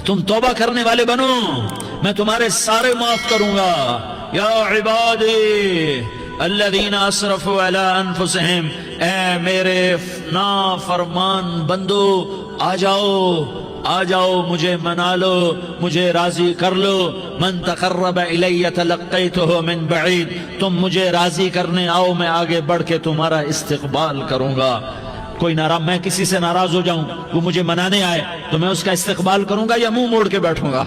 تم توبہ کرنے والے بنو، میں تمہارے سارے معاف کروں گا۔ یا عبادی الذین اسرفوا علی انفسہم، اے میرے نافرمان بندو، آ جاؤ مجھے منا لو، مجھے راضی کر لو۔ من تقرب الی تلقیتہ من بعید، تم مجھے راضی کرنے آؤ، میں آگے بڑھ کے تمہارا استقبال کروں گا۔ کوئی ناراض، میں کسی سے ناراض ہو جاؤں، وہ مجھے منانے آئے تو میں اس کا استقبال کروں گا یا منہ موڑ کے بیٹھوں گا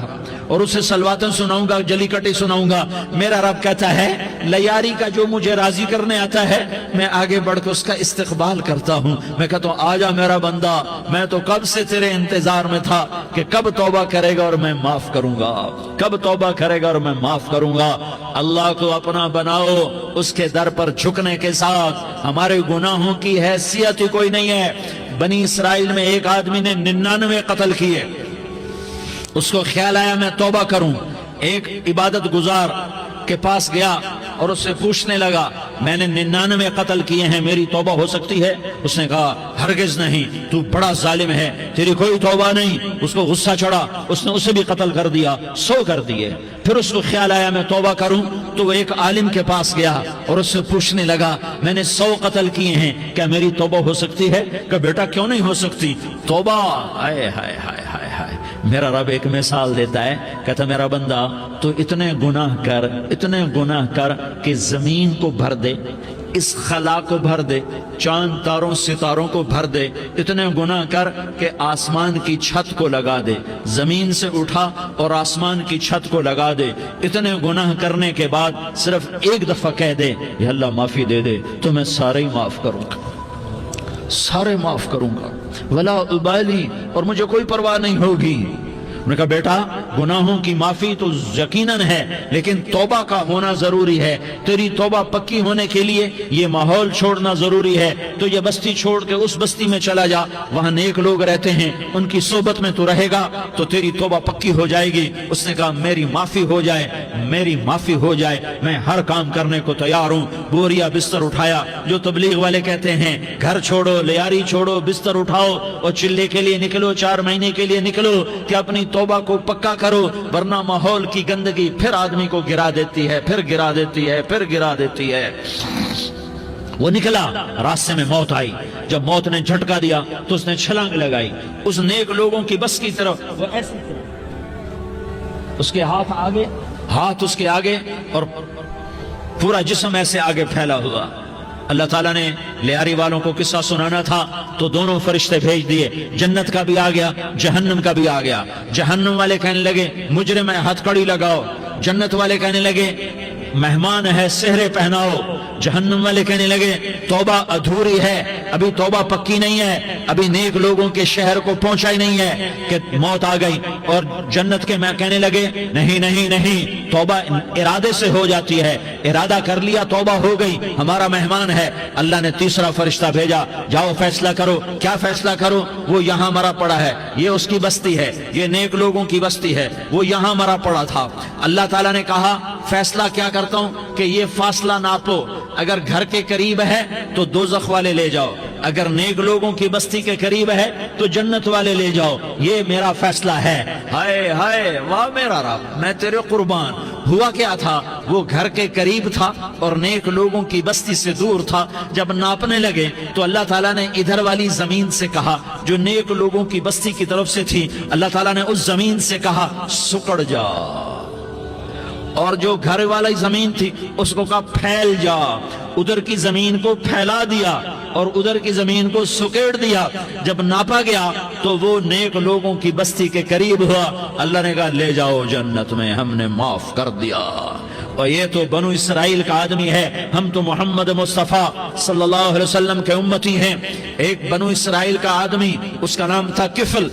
اور اسے سلواتیں سناؤں گا، جلی کٹی سناؤں گا؟ میرا رب کہتا ہے لیاری کا جو مجھے راضی کرنے آتا ہے میں آگے بڑھ کے اس کا استقبال کرتا ہوں۔ میں کہتا ہوں آجا میرا بندہ، میں تو کب سے تیرے انتظار میں تھا کہ کب توبہ کرے گا اور میں معاف کروں گا، کب توبہ کرے گا اور میں معاف کروں گا۔ اللہ کو اپنا بناؤ، اس کے در پر جھکنے کے ساتھ ہمارے گناہوں کی حیثیت ہی کوئی نہیں ہے۔ بنی اسرائیل میں ایک آدمی نے 99 قتل کیے، اس کو خیال آیا میں توبہ کروں، ایک عبادت گزار کے پاس گیا اور اس سے پوچھنے لگا میں نے 99 قتل کیے ہیں، میری توبہ ہو سکتی ہے؟ اس نے کہا ہرگز نہیں، تو بڑا ظالم ہے، تیری کوئی توبہ نہیں۔ اس کو غصہ چڑھا، اس نے اسے بھی قتل کر دیا، 100 کر دیے۔ پھر اس کو خیال آیا میں توبہ کروں، تو وہ ایک عالم کے پاس گیا اور اس سے پوچھنے لگا میں نے 100 قتل کیے ہیں، کیا میری توبہ ہو سکتی ہے؟ کہ بیٹا کیوں نہیں ہو سکتی توبہ؟ ہائے ہائے ہائے ہائے ہائے، میرا رب ایک مثال دیتا ہے، کہتا میرا بندہ تو اتنے گناہ کر کہ زمین کو بھر دے، اس خلا کو بھر دے، چاند تاروں ستاروں کو بھر دے، اتنے گناہ کر کہ آسمان کی چھت کو لگا دے، زمین سے اٹھا اور آسمان کی چھت کو لگا دے۔ اتنے گناہ کرنے کے بعد صرف ایک دفعہ کہہ دے یا اللہ معافی دے دے تو میں سارے ہی معاف کروں گا، سارے معاف کروں گا، ولا ابالی، اور مجھے کوئی پرواہ نہیں ہوگی۔ انہوں نے کہا بیٹا گناہوں کی معافی تو یقیناً ہے لیکن توبہ کا ہونا ضروری ہے، تیری توبہ پکی ہونے کے لیے یہ ماحول چھوڑنا ضروری ہے، تو یہ بستی چھوڑ کے اس بستی میں چلا جا، وہاں نیک لوگ رہتے ہیں، ان کی صحبت میں تو رہے گا تو تیری توبہ پکی ہو جائے گی۔ اس نے کہا میری معافی ہو جائے، میری معافی ہو جائے، میں ہر کام کرنے کو تیار ہوں۔ بوریا بستر اٹھایا، جو تبلیغ والے کہتے ہیں گھر چھوڑو، لیاری چھوڑو، بستر اٹھاؤ اور چلے کے لیے نکلو، 4 مہینے کے لیے نکلو کہ اپنی توبہ کو پکا کرو، ورنہ ماحول کی گندگی پھر آدمی کو گرا دیتی ہے، پھر گرا دیتی ہے، پھر گرا دیتی ہے۔ وہ نکلا، راستے میں موت آئی، جب موت نے جھٹکا دیا تو اس نے چھلانگ لگائی اس نیک لوگوں کی بس کی طرف، وہ ایسے اس کے ہاتھ اس کے آگے اور پورا جسم ایسے آگے پھیلا ہوا۔ اللہ تعالیٰ نے لیاری والوں کو قصہ سنانا تھا تو دونوں فرشتے بھیج دیے، جنت کا بھی آ گیا، جہنم کا بھی آ گیا۔ جہنم والے کہنے لگے مجرم ہے ہتھ کڑی لگاؤ، جنت والے کہنے لگے مہمان ہے سہرے پہناؤ۔ جہنم والے کہنے لگے توبہ ادھوری ہے، ابھی توبہ پکی نہیں ہے، ابھی نیک لوگوں کے شہر کو پہنچا ہی نہیں ہے کہ موت آ گئی۔ اور جنت کے میں کہنے لگے نہیں نہیں نہیں، توبہ ارادے سے ہو جاتی ہے، ارادہ کر لیا توبہ ہو گئی، ہمارا مہمان ہے۔ اللہ نے تیسرا فرشتہ بھیجا، جاؤ فیصلہ کرو۔ کیا فیصلہ کرو؟ وہ یہاں مرا پڑا ہے، یہ اس کی بستی ہے، یہ نیک لوگوں کی بستی ہے، وہ یہاں مرا پڑا تھا۔ اللہ تعالیٰ نے کہا فیصلہ کیا کرتا ہوں کہ یہ فاصلہ ناپو، اگر گھر کے قریب ہے تو دوزخ والے لے جاؤ، اگر نیک لوگوں کی بستی کے قریب ہے تو جنت والے لے جاؤ، یہ میرا فیصلہ ہے۔ ہائے ہائے واہ میرا رب، میں تیرے قربان۔ ہوا کیا تھا؟ وہ گھر کے قریب تھا اور نیک لوگوں کی بستی سے دور تھا۔ جب ناپنے لگے تو اللہ تعالیٰ نے ادھر والی زمین سے کہا جو نیک لوگوں کی بستی کی طرف سے تھی، اللہ تعالیٰ نے اس زمین سے کہا سکڑ جا، اور جو گھر والی زمین تھی اس کو کہا پھیل جا۔ ادھر کی زمین کو پھیلا دیا اور ادھر کی زمین کو سکیڑ دیا۔ جب ناپا گیا تو وہ نیک لوگوں کی بستی کے قریب ہوا۔ اللہ نے کہا لے جاؤ جنت میں، ہم نے معاف کر دیا۔ اور یہ تو بنو اسرائیل کا آدمی ہے، ہم تو محمد مصطفیٰ صلی اللہ علیہ وسلم کے امتی ہیں۔ ایک بنو اسرائیل کا آدمی، اس کا نام تھا کفل،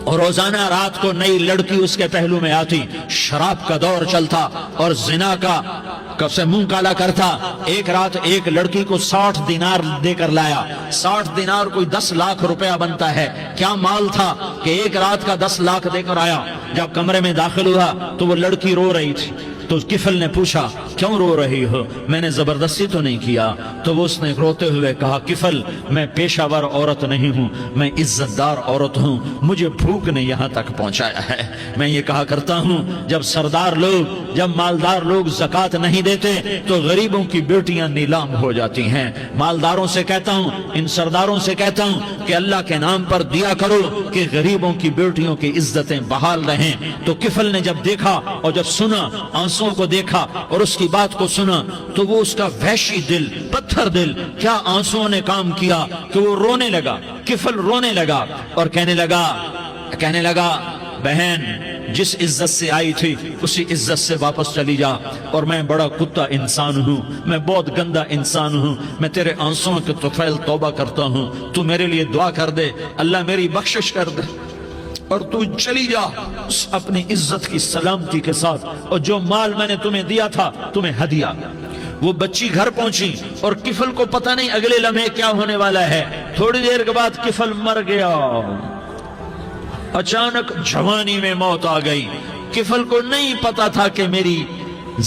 اور روزانہ رات کو نئی لڑکی اس کے پہلو میں آتی، شراب کا دور چلتا اور زنا کا سے منہ کالا کرتا۔ ایک رات ایک لڑکی کو 60 دینار دے کر لایا۔ 60 دینار کوئی 10 لاکھ روپیہ بنتا ہے۔ کیا مال تھا کہ ایک رات کا 10 لاکھ دے کر آیا۔ جب کمرے میں داخل ہوا تو وہ لڑکی رو رہی تھی، تو کفل نے پوچھا کیوں رو رہی ہو؟ میں نے زبردستی تو نہیں کیا۔ تو وہ اس نے روتے ہوئے کہا کفل میں پیشہ ور عورت نہیں ہوں، میں عزت دار عورت ہوں، مجھے بھوک نے یہاں تک پہنچایا ہے۔ میں یہ کہا کرتا ہوں جب سردار لوگ، جب مالدار لوگ زکوٰۃ نہیں دیتے تو غریبوں کی بیٹیاں نیلام ہو جاتی ہیں۔ مالداروں سے کہتا ہوں، ان سرداروں سے کہتا ہوں کہ اللہ کے نام پر دیا کرو کہ غریبوں کی بیٹیوں کی عزتیں بحال رہیں۔ تو کفل نے جب دیکھا اور جب سنا، آنسوں کو دیکھا اور اس کی بات کو سنا، تو وہ اس کا وحشی دل، پتھر دل، کیا آنسوں نے کام کیا کہ وہ رونے لگا۔ کفل رونے لگا اور کہنے لگا بہن جس عزت سے آئی تھی اسی عزت سے واپس چلی جا، اور میں بڑا کتا انسان ہوں، میں بہت گندا انسان ہوں، میں تیرے آنسوں کے طفیل توبہ کرتا ہوں، تو میرے لیے دعا کر دے، اللہ میری بخشش کر دے، اور تو چلی جا اپنی عزت کی سلامتی کے ساتھ، اور جو مال میں نے تمہیں دیا تھا تمہیں ہدیہ۔ وہ بچی گھر پہنچی اور کفل کو پتہ نہیں اگلے لمحے کیا ہونے والا ہے۔ تھوڑی دیر کے بعد کفل مر گیا، اچانک جوانی میں موت آ گئی۔ کفل کو نہیں پتا تھا کہ میری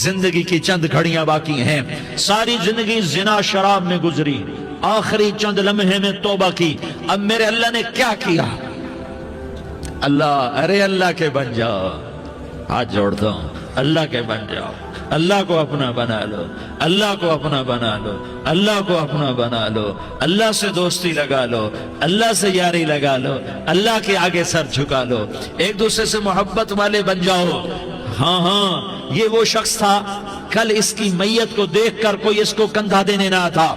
زندگی کی چند گھڑیاں باقی ہیں، ساری زندگی زنا شراب میں گزری، آخری چند لمحے میں توبہ کی۔ اب میرے اللہ نے کیا کیا؟ اللہ کے بن جاؤ، ہاتھ جوڑتا ہوں، اللہ کے بن جاؤ، اللہ کو اپنا بنا لو، اللہ کو اپنا بنا لو، اللہ کو اپنا بنا لو، اللہ سے دوستی لگا لو، اللہ سے یاری لگا لو، اللہ کے آگے سر جھکا لو، ایک دوسرے سے محبت والے بن جاؤ۔ ہاں یہ وہ شخص تھا، کل اس کی میت کو دیکھ کر کوئی اس کو کندھا دینے نہ تھا،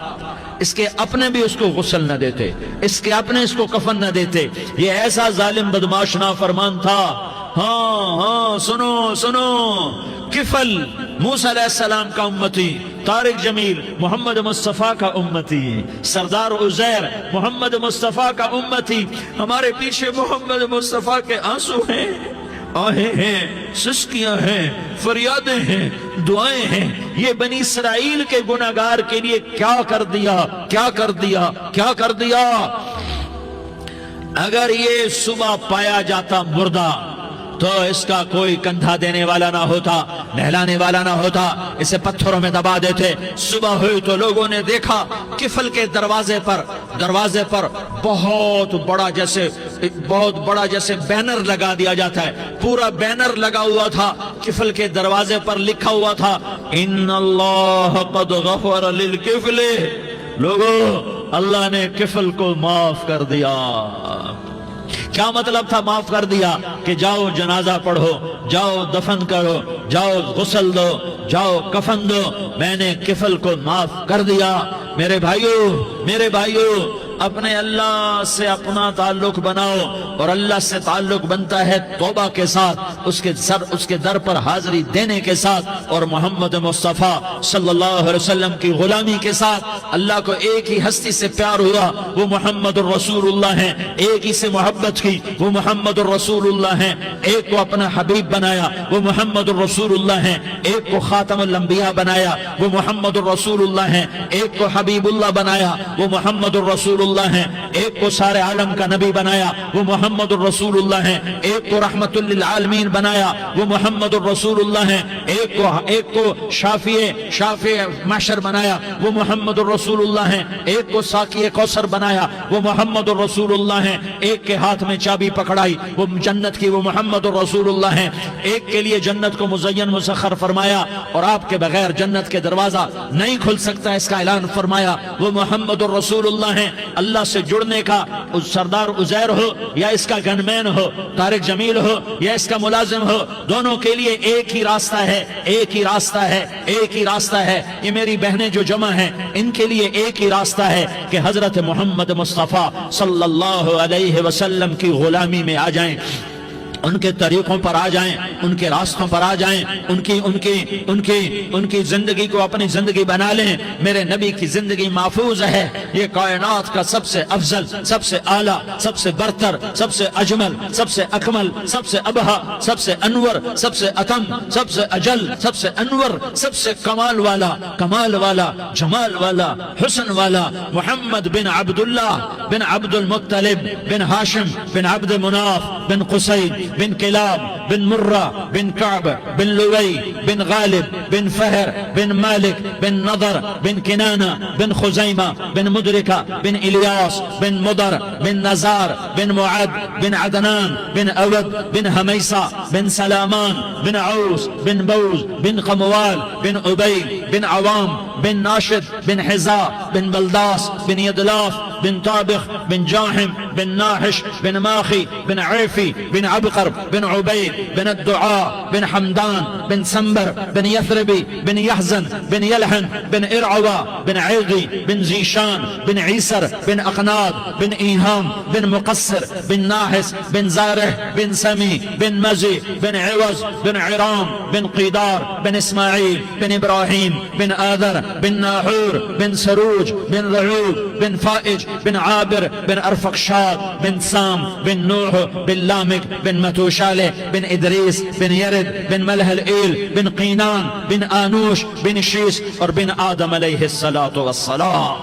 اس کے اپنے بھی اس کو غسل نہ دیتے، اس کے اپنے اس کو کفن نہ دیتے، یہ ایسا ظالم بدماش نافرمان تھا۔ ہاں سنو، کفل موسیٰ علیہ السلام کا امتی، طارق جمیل محمد مصطفیٰ کا امتی، سردار عزیر محمد مصطفیٰ کا امتی، ہمارے پیچھے محمد مصطفیٰ کے آنسو ہیں، آہیں ہیں، سسکیاں ہیں، فریادیں ہیں، دعائیں ہیں۔ یہ بنی اسرائیل کے گناہگار کے لیے کیا کر دیا۔ اگر یہ صبح پایا جاتا مردہ تو اس کا کوئی کندھا دینے والا نہ ہوتا، نہلانے والا نہ ہوتا، اسے پتھروں میں دبا دیتے۔ صبح ہوئی تو لوگوں نے دیکھا کفل کے دروازے پر بہت بڑا جیسے بینر لگا دیا جاتا ہے، پورا بینر لگا ہوا تھا، کفل کے دروازے پر لکھا ہوا تھا ان اللہ قد غفر للکفل، لوگوں اللہ نے کفل کو معاف کر دیا۔ کیا مطلب تھا معاف کر دیا؟ کہ جاؤ جنازہ پڑھو، جاؤ دفن کرو، جاؤ غسل دو، جاؤ کفن دو، میں نے کفل کو معاف کر دیا۔ میرے بھائیو اپنے اللہ سے اپنا تعلق بناؤ، اور اللہ سے تعلق بنتا ہے توبہ کے ساتھ، اس کے در پر حاضری دینے کے ساتھ، اور محمد مصطفیٰ صلی اللہ علیہ وسلم کی غلامی کے ساتھ۔ اللہ کو ایک ہی ہستی سے پیار ہوا، وہ محمد الرسول اللہ ہیں، ایک ہی سے محبت کی، وہ محمد الرسول اللہ ہیں، ایک کو اپنا حبیب بنایا، وہ محمد الرسول اللہ ہیں، ایک کو خاتم الانبیاء بنایا، وہ محمد الرسول اللہ ہیں، ایک کو حبیب اللہ بنایا، وہ محمد الرسول اللہ ہیں، ایک کو سارے عالم کا نبی بنایا، وہ محمد الرسول اللہ ہیں، ایک کو رحمت للعالمین بنایا، وہ محمد الرسول اللہ ہیں، ایک کو شافع محشر بنایا، وہ محمد الرسول اللہ ہیں، ایک کو ساقی کوثر بنایا، وہ محمد الرسول اللہ ہیں، ایک کے ہاتھ میں چابی پکڑائی وہ جنت کی، وہ محمد الرسول اللہ ہیں، ایک کے لیے جنت کو مزین مسخر فرمایا اور آپ کے بغیر جنت کے دروازہ نہیں کھل سکتا اس کا اعلان فرمایا، وہ محمد الرسول اللہ ہیں۔ اللہ سے جڑنے کا سردار عزیر ہو یا اس کا گنمین ہو، طارق جمیل ہو یا اس کا ملازم ہو، دونوں کے لیے ایک ہی راستہ ہے۔ یہ میری بہنیں جو جمع ہیں ان کے لیے ایک ہی راستہ ہے کہ حضرت محمد مصطفیٰ صلی اللہ علیہ وسلم کی غلامی میں آ جائیں، ان کے طریقوں پر آ جائیں، ان کے راستوں پر آ جائیں، ان کی زندگی کو اپنی زندگی بنا لیں۔ میرے نبی کی زندگی محفوظ ہے، یہ کائنات کا سب سے افضل، سب سے اعلیٰ، سب سے برتر، سب سے اجمل، سب سے اکمل، سب سے ابہا، سب سے انور، سب سے اتم، سب سے اجل، سب سے انور، سب سے کمال والا، جمال والا، حسن والا، محمد بن عبداللہ بن عبد المطلب بن ہاشم بن عبد مناف بن قصی بن کلاب بن مرہ بن کعب بن لوی بن غالب بن فہر بن مالک بن نضر بن کنانہ بن خزیمہ بن مدرکہ بن الیاس بن مدر بن نزار بن معد بن عدنان بن اود بن حمیسہ بن سلامان بن عوس بن بوز بن قموال بن عبید بن عوام بن ناشد بن حزا بن بلداس بن يدلاف بن طابخ بن جاحم بن ناحش بن ماخي بن عيفي بن عبقر بن عبيد بن الدعاء بن حمدان بن سنبر بن يثربي بن يحزن بن يلحن بن إرعوى بن عيغي بن زيشان بن عيسر بن أقناد بن إيهام بن مقصر بن ناحس بن زارح بن سمي بن مزي بن عوز بن عرام بن قيدار بن إسماعيل بن إبراهيم بن آذر بن ناحور بن سروج بن رعوب بن فائج بن عابر بن أرفقشاد بن سام بن نوح بن لامك بن متوشالة بن إدريس بن يرد بن ملهلئيل بن قينان بن آنوش بن شيس اور بن آدم علیہ الصلاة والسلام.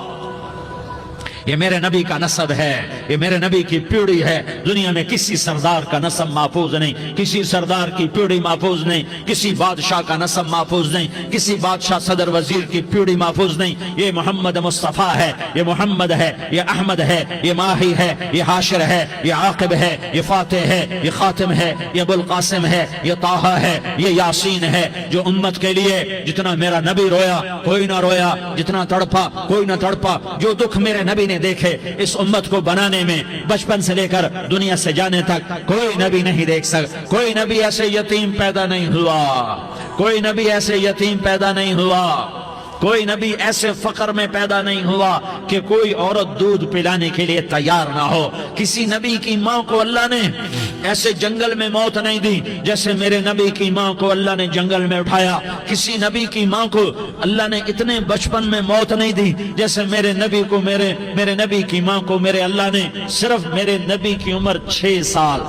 یہ میرے نبی کا نسب ہے، یہ میرے نبی کی پیڑھی ہے. دنیا میں کسی سردار کا نسب محفوظ نہیں، کسی سردار کی پیڑھی محفوظ نہیں، کسی بادشاہ کا نسب محفوظ نہیں، کسی بادشاہ صدر وزیر کی پیڑھی محفوظ نہیں. یہ محمد مصطفیٰ ہے، یہ محمد ہے، یہ احمد ہے، یہ ماہی ہے، یہ حاشر ہے، یہ عاقب ہے، یہ فاتح ہے، یہ خاتم ہے، یہ ابو القاسم ہے، یہ طٰہٰ ہے، یہ یاسین ہے. جو امت کے لیے جتنا میرا نبی رویا کوئی نہ رویا، جتنا تڑپا کوئی نہ تڑپا، جو دکھ میرے نبی نے دیکھے اس امت کو بنانے میں بچپن سے لے کر دنیا سے جانے تک کوئی نبی نہیں دیکھ سکتا. کوئی نبی ایسے یتیم پیدا نہیں ہوا، کوئی نبی ایسے یتیم پیدا نہیں ہوا، کوئی نبی ایسے فقر میں پیدا نہیں ہوا کہ کوئی عورت دودھ پلانے کے لیے تیار نہ ہو. کسی نبی کی ماں کو اللہ نے ایسے جنگل میں موت نہیں دی جیسے میرے نبی کی ماں کو اللہ نے جنگل میں اٹھایا. کسی نبی کی ماں کو اللہ نے اتنے بچپن میں موت نہیں دی جیسے میرے نبی کو میرے نبی کی ماں کو میرے اللہ نے صرف میرے نبی کی عمر 6 سال،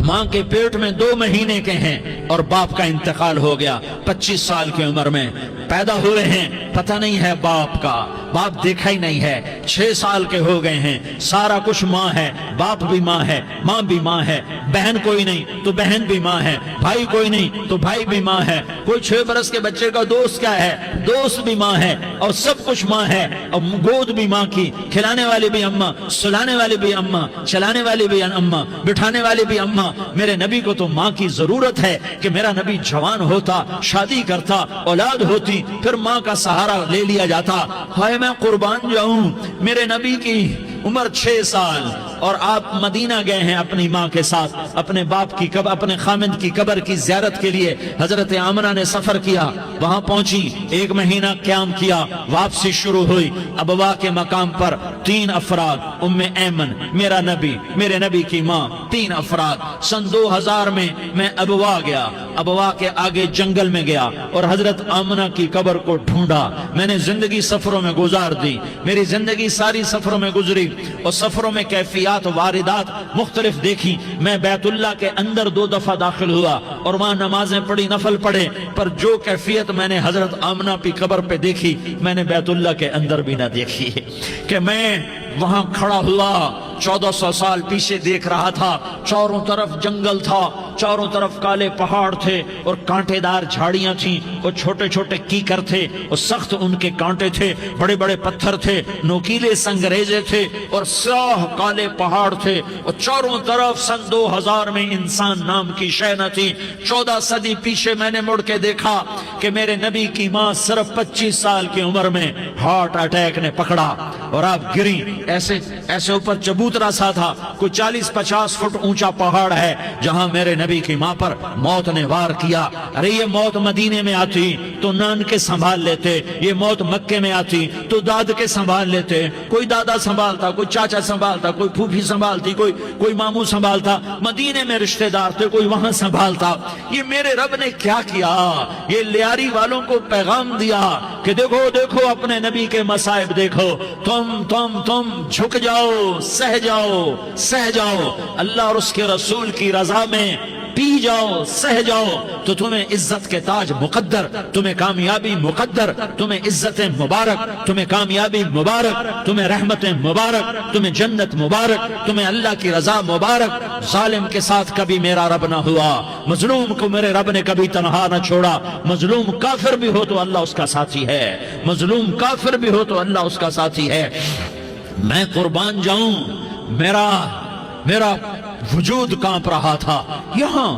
ماں کے پیٹ میں 2 مہینے کے ہیں اور باپ کا انتقال ہو گیا. 25 سال کی عمر میں پیدا ہوئے ہیں، پتہ نہیں ہے باپ کا، باپ دیکھا ہی نہیں ہے. 6 سال کے ہو گئے ہیں، سارا کچھ ماں ہے، باپ بھی ماں ہے، ماں بھی ماں ہے. بہن کوئی نہیں تو بہن بھی ماں ہے، بھائی کوئی نہیں تو بھائی بھی ماں ہے. کوئی 6 برس کے بچے کا دوست کیا ہے، دوست بھی ماں ہے، اور سب کچھ ماں ہے. اور گود بھی ماں کی، کھلانے والی بھی اماں، سلانے والی بھی اماں، چلانے والی بھی اماں، بٹھانے والی بھی اماں. میرے نبی کو تو ماں کی ضرورت ہے کہ میرا نبی جوان ہوتا، شادی کرتا، اولاد ہوتی، پھر ماں کا سہارا لے لیا جاتا. ہائے میں قربان جاؤں، میرے نبی کی عمر 6 سال اور آپ مدینہ گئے ہیں اپنی ماں کے ساتھ، اپنے باپ کی اپنے خامند کی قبر کی زیارت کے لیے. حضرت آمنہ نے سفر کیا، وہاں پہنچی، 1 مہینہ قیام کیا، واپسی شروع ہوئی. ابوا کے مقام پر 3 افراد، ام ایمن، میرا نبی، میرے نبی کی ماں، 3 افراد. سن 2000 میں ابوا گیا، ابوا کے آگے جنگل میں گیا اور حضرت آمنہ کی قبر کو ڈھونڈا. میں نے زندگی سفروں میں گزار دی، میری زندگی ساری سفروں میں گزری اور سفروں میں کیفیات واردات مختلف دیکھی. میں بیت اللہ کے اندر 2 دفعہ داخل ہوا اور وہاں نمازیں پڑھی، نفل پڑھے، پر جو کیفیت میں نے حضرت آمنہ کی قبر پہ دیکھی میں نے بیت اللہ کے اندر بھی نہ دیکھی. کہ میں وہاں کھڑا ہوا 1400 سال پیچھے دیکھ رہا تھا، چاروں طرف جنگل تھا، چاروں طرف کالے پہاڑ تھے اور کانٹے دار جھاڑیاں تھیں اور چھوٹے چھوٹے کیکر تھے اور سخت ان کے کانٹے تھے، بڑے بڑے پتھر تھے، نوکیلے سنگریزے تھے اور سیاہ کالے پہاڑ تھے اور چاروں طرف. سن 2000 میں انسان نام کی شے نہ تھی. 14 صدی پیچھے میں نے مڑ کے دیکھا کہ میرے نبی کی ماں صرف 25 سال کی عمر میں ہارٹ اٹیک نے پکڑا اور آپ گری. ایسے اوپر چبوترا سا تھا، کوئی 40-50 فٹ اونچا پہاڑ ہے جہاں میرے نبی کی ماں پر موت نے وار کیا. ارے یہ موت مدینے میں آتی تو نان کے سنبھال لیتے، یہ موت مکے میں آتی تو داد کے سنبھال لیتے. کوئی دادا سنبھالتا، کوئی چاچا سنبھالتا، کوئی پھوپھی سنبھالتی، کوئی ماموں سنبھالتا. مدینے میں رشتہ دار تھے، کوئی وہاں سنبھالتا. یہ میرے رب نے کیا کیا؟ یہ لیاری والوں کو پیغام دیا کہ دیکھو دیکھو اپنے نبی کے مصائب دیکھو، تم جھک جاؤ، سہ جاؤ. اللہ اور اس کے رسول کی رضا میں پی جاؤ سہ جاؤ تو تمہیں عزت کے تاج مقدر، تمہیں کامیابی مقدر، تمہیں عزت مبارک، تمہیں کامیابی مبارک، تمہیں رحمت مبارک، تمہیں جنت مبارک، تمہیں اللہ کی رضا مبارک۔ ظالم کے ساتھ کبھی میرا رب نہ ہوا، مظلوم کو میرے رب نے کبھی تنہا نہ چھوڑا۔ مظلوم کافر بھی ہو تو اللہ اس کا ساتھی ہے، مظلوم کافر بھی ہو تو اللہ اس کا ساتھی ہے۔ میں قربان جاؤں، میرا وجود کانپ رہا تھا۔ یہاں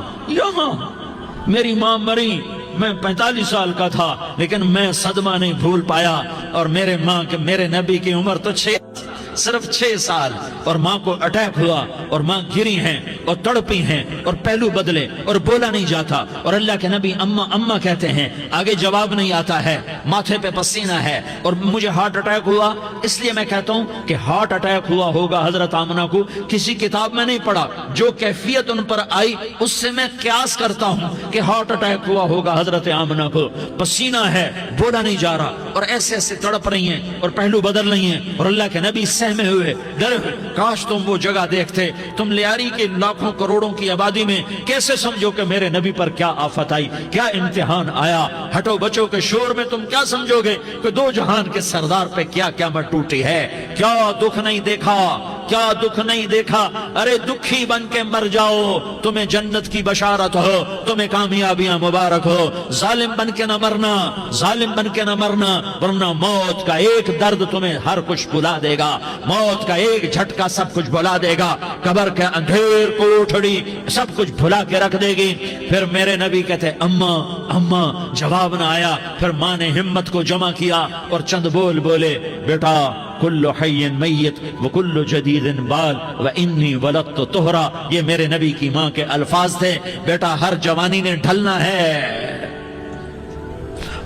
میری ماں مری، میں 45 سال کا تھا، لیکن میں صدمہ نہیں بھول پایا۔ اور میرے نبی کی عمر تو صرف 6 سال، اور ماں کو اٹیک ہوا اور ماں گری ہیں اور تڑپی ہیں اور پہلو بدلے اور بولا نہیں جاتا، اور اللہ کے نبی اماں اماں کہتے ہیں، آگے جواب نہیں آتا ہے، ماتھے پہ پسینہ ہے، اور مجھے ہارٹ اٹیک ہوا۔ اس لیے میں کہتا ہوں کہ ہارٹ اٹیک ہوا ہوگا حضرت آمنہ کو، کسی کتاب میں نہیں پڑھا، جو کیفیت ان پر آئی اس سے میں قیاس کرتا ہوں کہ ہارٹ اٹیک ہوا ہوگا حضرت آمنہ کو۔ پسینہ ہے، بولا نہیں جا رہا، اور ایسے ایسے تڑپ رہی ہیں اور پہلو بدل رہی ہیں، اور اللہ کے نبی سہمے ہوئے ڈرے ہوئے۔ کاش تم وہ جگہ دیکھتے، تم لیاری کے لاکھوں کروڑوں کی آبادی میں کیسے سمجھو کہ میرے نبی پر کیا آفت آئی، کیا امتحان آیا۔ ہٹو بچوں کے شور میں تم کیا سمجھو گے کہ دو جہان کے سردار پہ کیا قیامت ٹوٹی ہے۔ کیا دکھ نہیں دیکھا، کیا دکھ نہیں دیکھا۔ ارے دکھی بن کے مر جاؤ، تمہیں جنت کی بشارت ہو، تمہیں کامیابیاں مبارک ہو۔ ظالم بن کے نہ مرنا، ظالم بن کے نہ مرنا، ورنہ موت کا ایک درد تمہیں ہر کچھ بھلا دے گا، موت کا ایک جھٹکا سب کچھ بھلا دے گا، قبر کے اندھیر کوٹھڑی سب کچھ بھلا کے رکھ دے گی۔ پھر میرے نبی کہتے اماں اماں، جواب نہ آیا۔ پھر ماں نے ہمت کو جمع کیا اور چند بول بولے، بیٹا کل حی میت وکل جدید بال وانی ولدت طہرا۔ یہ میرے نبی کی ماں کے الفاظ تھے، بیٹا ہر جوانی نے ڈھلنا ہے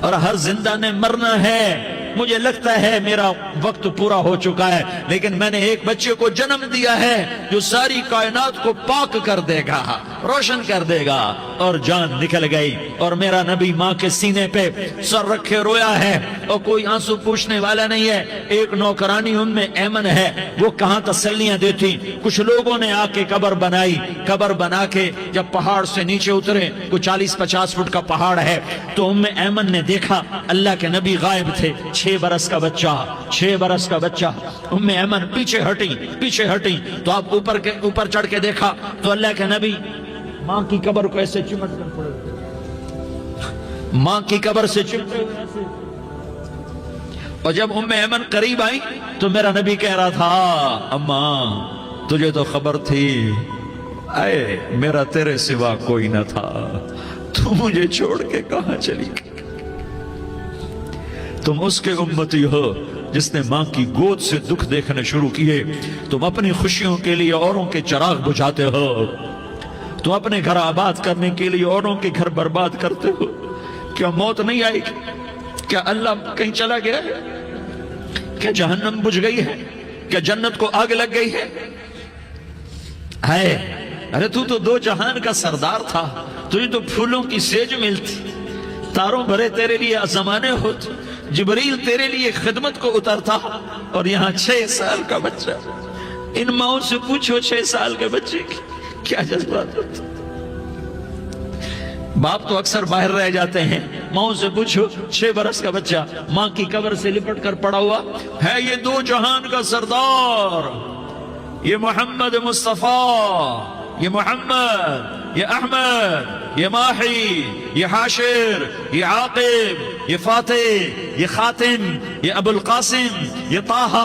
اور ہر زندہ نے مرنا ہے۔ مجھے لگتا ہے میرا وقت پورا ہو چکا ہے، لیکن میں نے ایک بچے کو جنم دیا ہے جو ساری کائنات کو پاک کر دے گا، روشن کر دے گا۔ اور جان نکل گئی، اور میرا نبی ماں کے سینے پہ سر رکھے رویا ہے، اور کوئی آنسو پوچھنے والا نہیں ہے۔ ایک نوکرانی ایمن ہے، وہ کہاں تسلیاں دیتی۔ کچھ لوگوں نے آ کے قبر بنائی، قبر بنا کے جب پہاڑ سے نیچے اترے، کوئی 40-50 فٹ کا پہاڑ ہے، تو ایمن نے دیکھا اللہ کے نبی غائب تھے۔ 6 برس کا بچہ، ایمن پیچھے ہٹی تو آپ اوپر چڑھ کے دیکھا تو اللہ کے نبی ماں کی قبر کو ایسے چمٹ کر پڑے، ماں کی قبر سے چمٹے ہوئے ایسے۔ اور جب ایمن قریب آئی تو میرا نبی کہہ رہا تھا، اماں تجھے تو خبر تھی، اے میرا تیرے سوا کوئی نہ تھا، تو مجھے چھوڑ کے کہاں چلی گئی۔ تم اس کے امتی ہو جس نے ماں کی گود سے دکھ دیکھنے شروع کیے۔ تم اپنی خوشیوں کے لیے اوروں کے چراغ بجھاتے ہو، تم اپنے گھر آباد کرنے کے لیے اوروں کے گھر برباد کرتے ہو۔ کیا موت نہیں آئے گی؟ کیا اللہ کہیں چلا گیا ہے؟ کیا جہنم بجھ گئی ہے؟ کیا جنت کو آگ لگ گئی ہے؟ ارے تو 2 جہان کا سردار تھا، تجھے تو پھولوں کی سیج ملتی، تاروں بھرے تیرے لیے زمانے ہوتے، جبریل تیرے لیے خدمت کو اترتا، اور یہاں 6 سال کا بچہ۔ ان ماؤں سے پوچھو 6 سال کے بچے کی کیا جذبات ہوتے۔ باپ تو اکثر باہر رہ جاتے ہیں، ماؤں سے پوچھو 6 برس کا بچہ ماں کی قبر سے لپٹ کر پڑا ہوا ہے۔ یہ 2 جہان کا سردار، یہ محمد مصطفیٰ، یہ محمد، یہ احمد، یہ ماہی، یہ حاشر، یہ عاقب، یہ فاتح، یہ خاتم، یہ ابو القاسم، یہ طہ،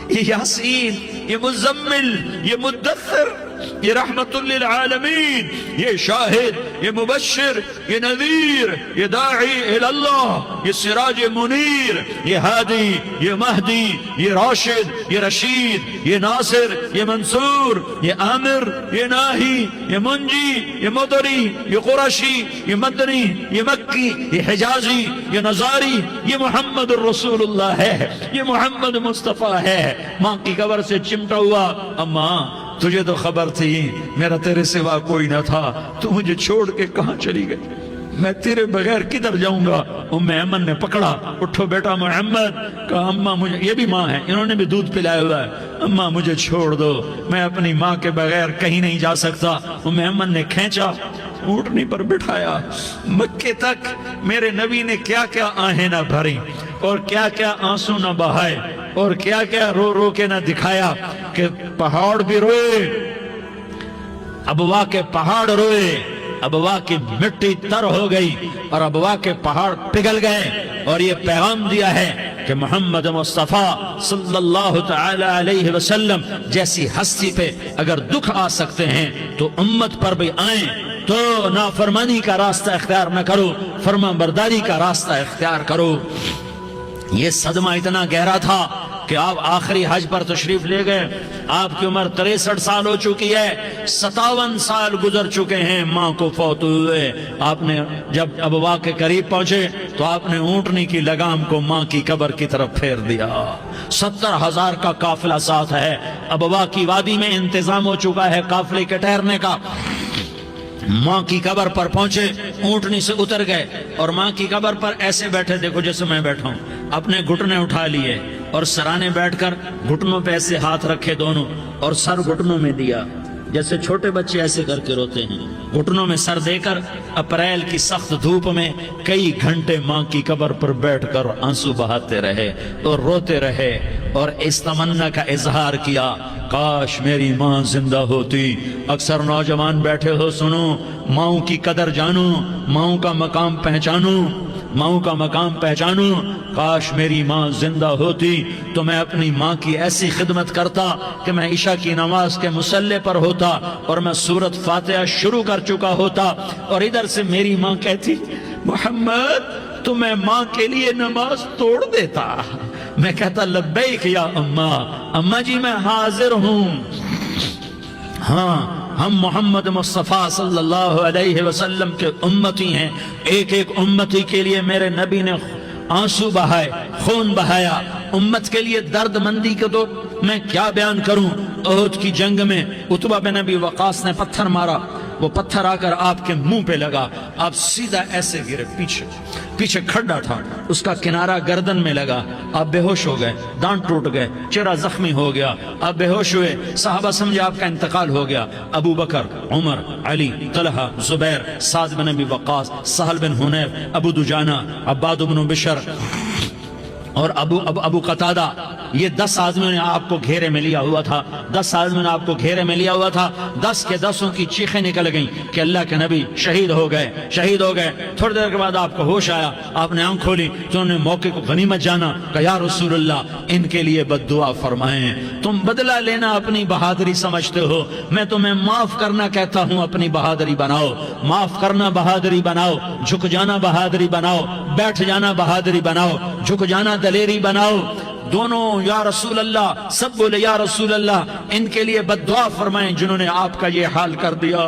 یہ یاسین، یہ مزمل، یہ مدثر، یہ رحمت للعالمین، یہ شاہد، یہ مبشر، یہ نذیر، یہ داعی الاللہ، یہ سراج منیر، یہ ہادی، یہ مہدی، یہ راشد، یہ رشید، یہ ناصر، یہ منصور، یہ عامر، یہ ناہی، یہ منجی، یہ مدری، یہ قرشی، یہ مدنی، یہ مکی، یہ حجازی، یہ نظاری، یہ محمد الرسول اللہ ہے، یہ محمد مصطفیٰ ہے۔ ماں کی قبر سے چمٹا ہوا، اماں تجھے تو خبر تھی میرا تیرے سوا کوئی نہ تھا، تو مجھے چھوڑ کے کہاں چلی گئی۔ میں تیرے بغیر کدھر جاؤں گا؟ ام ایمن نے پکڑا، اٹھو بیٹا محمد، کہا اماں مجھے، یہ بھی ماں ہے، انہوں نے بھی دودھ پلایا ہوا ہے، اماں مجھے چھوڑ دو، میں اپنی ماں کے بغیر کہیں نہیں جا سکتا۔ ام ایمن نے کھینچا، اونٹنی پر بٹھایا، مکے تک میرے نبی نے کیا کیا آہیں نہ بھری اور کیا کیا آنسو نہ بہائے اور کیا کیا رو رو کے نہ دکھایا کہ پہاڑ بھی روئے، ابوا کے پہاڑ روئے، ابوا کی مٹی تر ہو گئی اور ابوا کے پہاڑ پگھل گئے، اور یہ پیغام دیا ہے کہ محمد مصطفیٰ صلی اللہ تعالی علیہ وسلم جیسی ہستی پہ اگر دکھ آ سکتے ہیں تو امت پر بھی آئیں، تو نافرمانی کا راستہ اختیار نہ کرو، فرما برداری کا راستہ اختیار کرو۔ یہ صدمہ اتنا گہرا تھا کہ آپ آخری حج پر تشریف لے گئے، آپ کی عمر 63 سال ہو چکی ہے، 57 سال گزر چکے ہیں ماں کو فوت ہوئے۔ آپ نے جب ابوا کے قریب پہنچے تو آپ نے اونٹنی کی لگام کو ماں کی قبر کی طرف پھیر دیا۔ 70,000 کا قافلہ ساتھ ہے، ابوا کی وادی میں انتظام ہو چکا ہے قافلے کے ٹھہرنے کا۔ ماں کی قبر پر پہنچے، اونٹنی سے اتر گئے اور ماں کی قبر پر ایسے بیٹھے، دیکھو جیسے میں بیٹھا ہوں، اپنے گھٹنے اٹھا لیے اور سرانے بیٹھ کر گھٹنوں پہ ایسے ہاتھ رکھے دونوں اور سر گھٹنوں میں دیا، جیسے چھوٹے بچے ایسے کر کے روتے ہیں، گھٹنوں میں سر دے کر اپریل کی سخت دھوپ میں کئی گھنٹے ماں کی قبر پر بیٹھ کر آنسو بہاتے رہے اور روتے رہے اور اس تمنا کا اظہار کیا، کاش میری ماں زندہ ہوتی۔ اکثر نوجوان بیٹھے ہو، سنو، ماؤں کی قدر جانو، ماؤں کا مقام پہچانو، ماؤں کا مقام پہچانو۔ کاش میری ماں زندہ ہوتی تو میں اپنی ماں کی ایسی خدمت کرتا کہ میں عشاء کی نماز کے مصلی پر ہوتا اور میں سورۃ فاتحہ شروع کر چکا ہوتا، اور ادھر سے میری ماں کہتی، محمد تو میں ماں کے لیے نماز توڑ دیتا۔ میں کہتا، لبیک یا اماں، اماں جی میں حاضر ہوں۔ ہاں، ہم محمد مصطفیٰ صلی اللہ علیہ وسلم کے امتی ہیں، ایک ایک امتی کے لیے میرے نبی نے آنسو بہائے، خون بہایا، امت کے لیے درد مندی کو تو میں کیا بیان کروں۔ احد کی جنگ میں عتبہ بن ابی وقاص نے پتھر مارا، وہ پتھر آ کر آپ کے منہ پہ لگا، آپ سیدھا ایسے گرے، پیچھے کھڈا تھا، اس کا کنارہ گردن میں لگا، آپ بے ہوش ہو گئے، دانت ٹوٹ گئے، چہرہ زخمی ہو گیا، آپ بے ہوش ہوئے، صحابہ سمجھے آپ کا انتقال ہو گیا۔ ابو بکر، عمر، علی، طلحہ، زبیر، سعد بن ابی وقاص، سہل بن حنیف، ابو دجانہ، عباد بن بشر اور ابو قتادہ، یہ 10 آدمیوں نے آپ کو گھیرے میں لیا ہوا تھا، 10 آدمیوں نے آپ کو گھیرے میں لیا ہوا تھا، 10 کے 10 کی چیخیں نکل گئیں کہ اللہ کے نبی شہید ہو گئے، شہید ہو گئے۔ تھوڑی دیر کے بعد آپ کو ہوش آیا، آپ نے آنکھ کھولی تو انہوں نے موقع کو غنیمت جانا کہ یا رسول اللہ ان کے لیے بد دعا فرمائیں، تم بدلہ لینا اپنی بہادری سمجھتے ہو، میں تمہیں معاف کرنا کہتا ہوں، اپنی بہادری بناؤ، معاف کرنا بہادری بناؤ، جھک جانا بہادری بناؤ، بیٹھ جانا بہادری بناؤ، جھک جانا دلیری بناؤ۔ دونوں یا رسول اللہ، سب بولے یا رسول اللہ، ان کے لیے بد دعا فرمائیں جنہوں نے آپ کا یہ حال کر دیا۔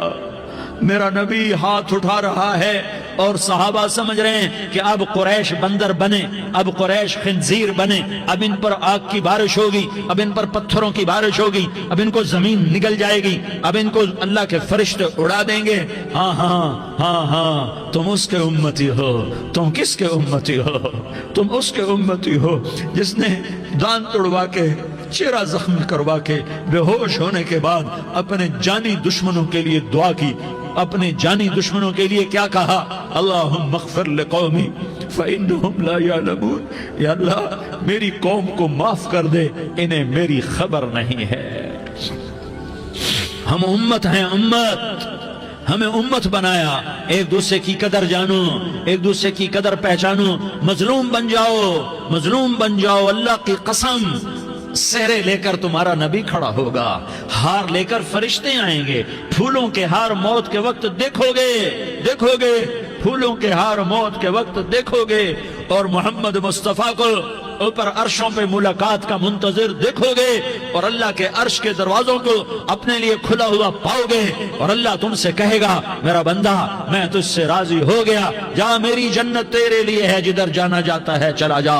میرا نبی ہاتھ اٹھا رہا ہے اور صحابہ سمجھ رہے ہیں کہ اب قریش بندر بنے، اب قریش خنزیر بنے، اب ان پر آگ کی بارش ہوگی، اب ان پر پتھروں کی بارش ہوگی، اب ان کو زمین نگل جائے گی، اب ان کو اللہ کے فرشتے اڑا دیں گے۔ ہاں ہاں ہاں ہاں، تم اس کے امتی ہو۔ تم کس کے امتی ہو؟ تم اس کے امتی ہو جس نے دانت توڑوا کے، چہرہ زخمی کروا کے، بے ہوش ہونے کے بعد اپنے جانی دشمنوں کے لیے دعا کی، اپنے جانی دشمنوں کے لیے کیا کہا؟ اللہم اغفر لقومی فإنہم لا یعلمون، یا اللہ میری قوم کو معاف کر دے، انہیں میری خبر نہیں ہے۔ ہم امت ہیں، امت، ہمیں امت بنایا، ایک دوسرے کی قدر جانو، ایک دوسرے کی قدر پہچانو، مظلوم بن جاؤ، مظلوم بن جاؤ، اللہ کی قسم سہرے لے کر تمہارا نبی کھڑا ہوگا، ہار لے کر فرشتے آئیں گے، پھولوں کے ہار موت کے وقت دیکھو گے، دیکھو گے، پھولوں کے ہار موت کے وقت دیکھو گے، اور محمد مصطفیٰ کو اوپر عرشوں پہ ملاقات کا منتظر دیکھو گے، اور اللہ کے عرش کے دروازوں کو اپنے لیے کھلا ہوا پاؤ گے، اور اللہ تم سے کہے گا میرا بندہ میں تجھ سے راضی ہو گیا، جا میری جنت تیرے لیے ہے، جدھر جانا جاتا ہے چلا جا۔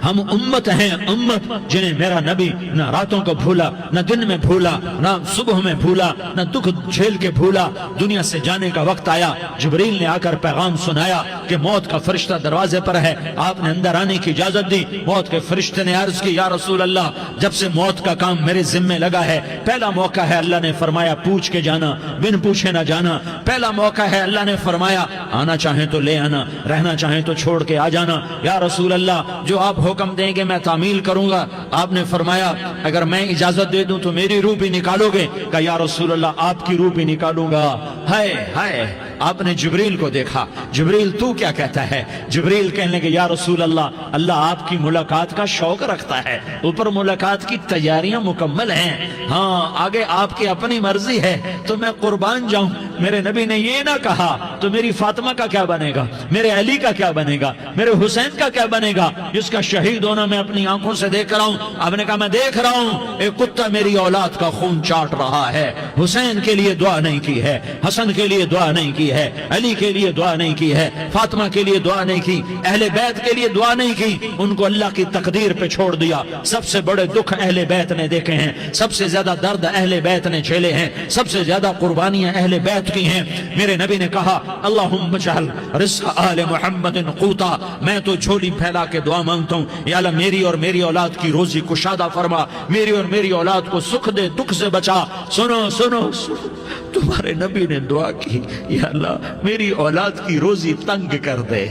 ہم امت ہیں، امت جنہیں میرا نبی نہ راتوں کو بھولا، نہ دن میں بھولا، نہ صبح میں بھولا، نہ دکھ جھیل کے بھولا۔ دنیا سے جانے کا وقت آیا، جبریل نے آ کر پیغام سنایا کہ موت کا فرشتہ دروازے پر ہے، آپ نے اندر آنے کی اجازت دی۔ موت کے فرشتے نے عرض کی، یا رسول اللہ، جب سے موت کا کام میرے ذمہ لگا ہے، پہلا موقع ہے، اللہ نے فرمایا پوچھ کے جانا، بن پوچھے نہ جانا۔ پہلا موقع ہے، اللہ نے فرمایا آنا چاہیں تو لے آنا، رہنا چاہیں تو چھوڑ کے آ جانا۔ یا رسول اللہ، جو آپ حکم دیں گے میں تعمیل کروں گا۔ آپ نے فرمایا اگر میں اجازت دے دوں تو میری روح بھی نکالو گے؟ کہا یا رسول اللہ، آپ کی روح بھی نکالوں گا۔ ہائے ہائے، آپ نے جبریل کو دیکھا، جبریل تو کیا کہتا ہے؟ جبریل کہنے لگے یا رسول اللہ، اللہ آپ کی ملاقات کا شوق رکھتا ہے، اوپر ملاقات کی تیاریاں مکمل ہیں، ہاں آگے آپ کی اپنی مرضی ہے تو میں قربان جاؤں۔ میرے نبی نے یہ نہ کہا تو میری فاطمہ کا کیا بنے گا، میرے علی کا کیا بنے گا، میرے حسین کا کیا بنے گا، جس کا شہید ہونا میں اپنی آنکھوں سے دیکھ رہا ہوں۔ آپ نے کہا میں دیکھ رہا ہوں، ایک کتا میری اولاد کا خون چاٹ رہا ہے۔ حسین کے لیے دعا نہیں کی ہے، حسن کے لیے دعا نہیں کی ہے، علی کے لیے دعا نہیں کی ہے، فاطمہ کے لیے دعا نہیں کی، اہل بیت کے لیے دعا نہیں کی، ان کو اللہ کی تقدیر پہ چھوڑ دیا۔ سب سے بڑے دکھ اہل بیت نے دیکھے ہیں، سب سے زیادہ درد اہل بیت نے جھیلے ہیں، سب سے زیادہ قربانیاں اہل بیت کی ہیں۔ میرے نبی نے کہا اللہم اجعل رزق آل محمد قوتا، میں تو جھولی پھیلا کے دعا مانگتا ہوں، یا اللہ میری اور میری اولاد کی روزی کشادہ فرما، میری اور میری اولاد کو سکھ دے، دکھ سے بچا۔ سنو سنو سنو، تمہارے نبی نے دعا کی، یا اللہ میری اولاد کی روزی تنگ کر دے،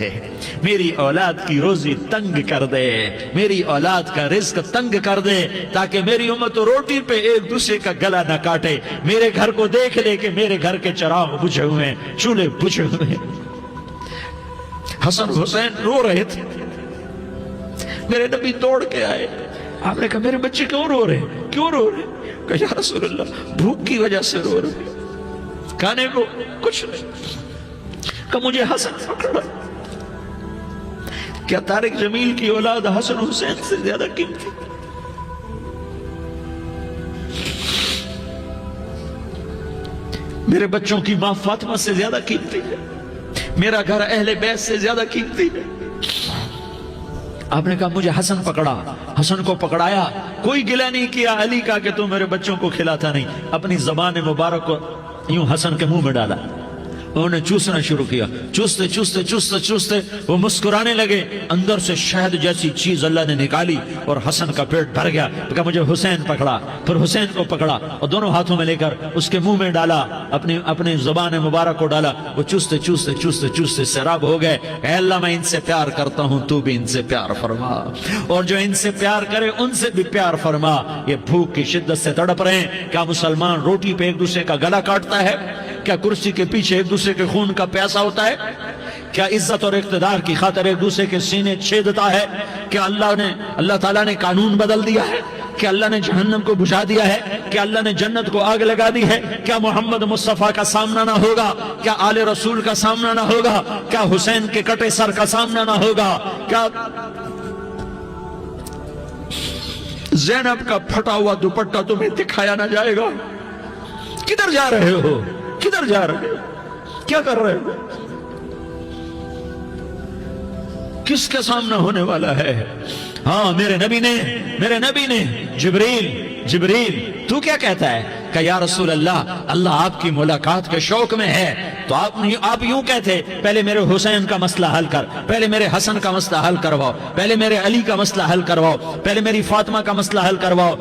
میری اولاد کی روزی تنگ کر دے، میری اولاد کا رزق تنگ کر دے، تاکہ میری امت روٹی پہ ایک دوسرے کا گلا نہ کاٹے، میرے گھر کو دیکھ لے کہ میرے گھر کے چراغ بجھے ہوئے ہیں، چولہے بجھے ہوئے ہیں۔ حسن حسین رو رہے تھے، میرے نبی توڑ کے آئے۔ آپ نے کہا میرے بچے کیوں رو رہے ہیں، کیوں رو رہے ہیں؟ کہا یا رسول اللہ بھوک کی وجہ سے رو رہے ہیں، کھانے کو کچھ نہیں۔ کہ مجھے حسن پکڑا۔ کیا طارق جمیل کی اولاد حسن حسین سے زیادہ قیمتی؟ میرے بچوں کی ماں فاطمہ سے زیادہ قیمتی ہے، میرا گھر اہل بیت سے زیادہ قیمتی ہے۔ آپ نے کہا مجھے حسن پکڑا، حسن کو پکڑایا، کوئی گلہ نہیں کیا علی کا کہ تو میرے بچوں کو کھلاتا نہیں، اپنی زبان مبارک کو یوں حسن کے منہ میں ڈالا، انہوں نے چوسنا شروع کیا، چوستے چوستے چوستے چوستے وہ مسکرانے لگے، اندر سے شہد جیسی چیز اللہ نے نکالی اور حسن کا پیٹ بھر گیا۔ کہا مجھے حسین پکڑا، پھر حسین کو پکڑا اور دونوں ہاتھوں میں لے کر اس کے منہ میں ڈالا، اپنی زبان مبارک کو ڈالا، وہ چوستے چوستے چوستے چوستے سیراب ہو گئے۔ اے اللہ میں ان سے پیار کرتا ہوں، تو بھی ان سے پیار فرما، اور جو ان سے پیار کرے ان سے بھی پیار فرما۔ یہ بھوک کی شدت سے تڑپ رہے ہیں، کیا مسلمان روٹی پہ ایک دوسرے کا گلا کاٹتا ہے؟ کیا کرسی کے پیچھے ایک دوسرے کے خون کا پیاسا ہوتا ہے؟ کیا عزت اور اقتدار کی خاطر ایک دوسرے کے سینے چھیدتا ہے؟ کیا اللہ تعالیٰ نے قانون بدل دیا ہے؟ کیا اللہ نے جہنم کو بجھا دیا ہے؟ کیا اللہ نے جنت کو آگ لگا دی ہے؟ کیا محمد مصطفیٰ کا سامنا نہ ہوگا؟ کیا آل رسول کا سامنا نہ ہوگا؟ کیا حسین کے کٹے سر کا سامنا نہ ہوگا؟ کیا زینب کا پھٹا ہوا دوپٹہ تمہیں دکھایا نہ جائے گا؟ کدھر جا رہے ہو؟ کدھر جا رہے ہو؟ کیا کر رہے ہو؟ کس کا سامنا ہونے والا ہے؟ ہاں میرے نبی نے جبریل تو کیا کہتا ہے؟ کہ یا رسول اللہ آپ کی ملاقات کے شوق میں ہے، تو آپ یوں کہتے پہلے میرے حسین کا مسئلہ حل کر، پہلے میرے حسن کا مسئلہ حل کرواؤ، پہلے میرے علی کا مسئلہ حل کرواؤ، پہلے میری فاطمہ کا مسئلہ حل کرواؤ۔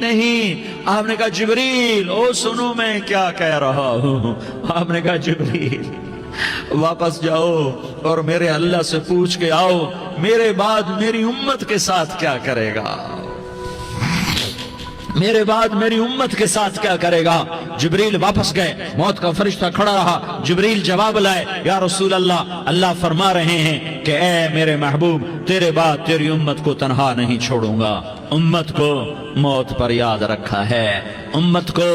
نہیں۔ آپ نے کہا جبریل او سنو میں کیا کہہ رہا ہوں۔ آپ نے کہا جبریل واپس جاؤ اور میرے اللہ سے پوچھ کے آؤ میرے بعد میری امت کے ساتھ کیا کرے گا، میرے بعد میری امت کے ساتھ کیا کرے گا۔ جبریل واپس گئے، موت کا فرشتہ کھڑا رہا، جبریل جواب لائے، یا رسول اللہ فرما رہے ہیں کہ اے میرے محبوب تیرے بعد تیری امت کو تنہا نہیں چھوڑوں گا، امت کو موت پر یاد رکھا ہے، امت کو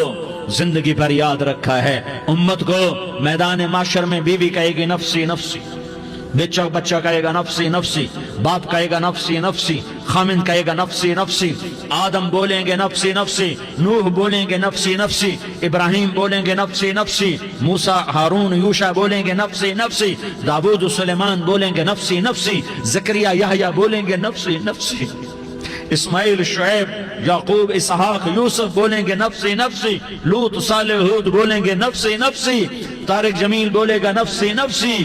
زندگی پر یاد رکھا ہے، امت کو میدان معاشر میں بیوی کہے گی نفسی نفسی، بچہ کہے گا نفسی نفسی، باپ کہے گا نفسی نفسی، خامن کہے گا نفسی نفسی، آدم بولیں گے نفسی نفسی، نوح بولیں گے نفسی نفسی، ابراہیم بولیں گے نفسی نفسی، موسیٰ ہارون یوشع بولیں گے نفسی نفسی، داؤد سلیمان بولیں گے نفسی نفسی، زکریا یحییٰ بولیں گے نفسی نفسی، اسماعیل شعیب یعقوب اسحاق یوسف بولیں گے نفسی نفسی، لوط صالح ہود بولیں گے نفسی نفسی، طارق جمیل بولے گا نفسی نفسی،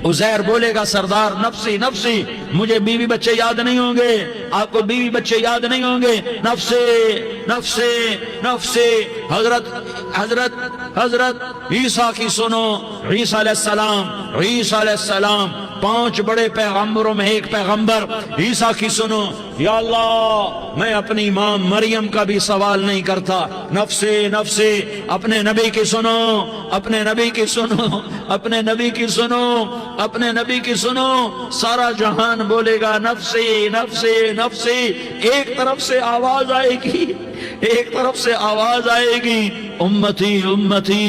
عزیر بولے گا سردار نفسی نفسی، مجھے بیوی بچے یاد نہیں ہوں گے، آپ کو بیوی بچے یاد نہیں ہوں گے، نفسی نفسی نفسی۔ حضرت عیسیٰ کی سنو، عیسیٰ علیہ السلام 5 بڑے پیغمبروں میں ایک پیغمبر عیسیٰ کی سنو، یا اللہ میں اپنی ماں مریم کا بھی سوال نہیں کرتا، نفسی نفسی۔ اپنے نبی کی سنو، اپنے نبی کی سنو، اپنے نبی کی سنو، اپنے نبی کی سنو، سارا جہان بولے گا نفسی نفسی نفسی۔ ایک طرف سے آواز آئے گی، ایک طرف سے آواز آئے گی، امتی امتی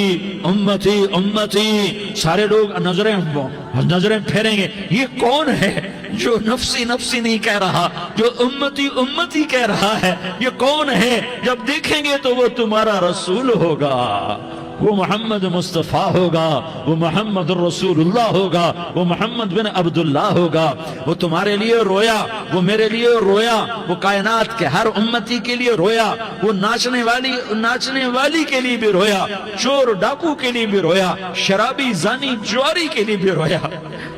امتی امتی۔ سارے لوگ نظریں پھیریں گے، یہ کون ہے جو نفسی نفسی نہیں کہہ رہا، جو امتی امتی کہہ رہا ہے، یہ کون ہے؟ جب دیکھیں گے تو وہ تمہارا رسول ہوگا، وہ محمد مصطفیٰ ہوگا، وہ محمد الرسول اللہ ہوگا، وہ محمد بن عبداللہ ہوگا۔ وہ تمہارے لیے رویا، وہ میرے لیے رویا، وہ کائنات کے ہر امتی کے لیے رویا، وہ ناچنے والی کے لیے بھی رویا، چور ڈاکو کے لیے بھی رویا، شرابی زانی جواری کے لیے بھی رویا۔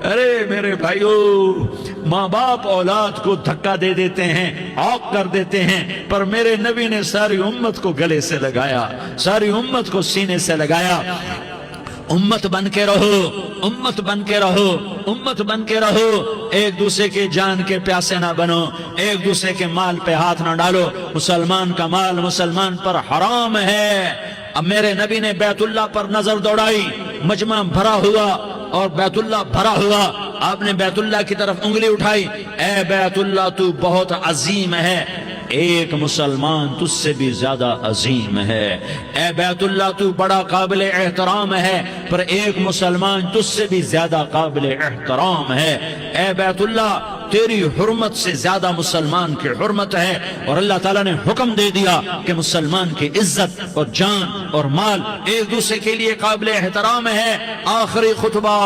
ارے میرے بھائیو، ماں باپ اولاد کو دھکا دے دیتے ہیں، عوق کر دیتے ہیں، پر میرے نبی نے ساری امت کو گلے سے لگایا، ساری امت کو سینے سے لگایا۔ امت بن کے رہو، امت بن کے رہو، امت بن کے رہو، ایک دوسرے کے جان کے پیاسے نہ بنو، ایک دوسرے کے مال پہ ہاتھ نہ ڈالو۔ مسلمان کا مال مسلمان پر حرام ہے۔ اب میرے نبی نے بیت اللہ پر نظر دوڑائی، مجمع بھرا ہوا اور بیت اللہ بھرا ہوا، آپ نے بیت اللہ کی طرف انگلی اٹھائی، اے بیت اللہ تو بہت عظیم ہے، ایک مسلمان تجھ سے بھی زیادہ عظیم ہے، اے بیت اللہ تو بڑا قابل احترام ہے، پر ایک مسلمان تجھ سے بھی زیادہ قابل احترام ہے، اے بیت اللہ تیری حرمت سے زیادہ مسلمان کی حرمت ہے۔ اور اللہ تعالیٰ نے حکم دے دیا کہ مسلمان کی عزت اور جان اور مال ایک دوسرے کے لیے قابل احترام ہے۔ آخری خطبہ،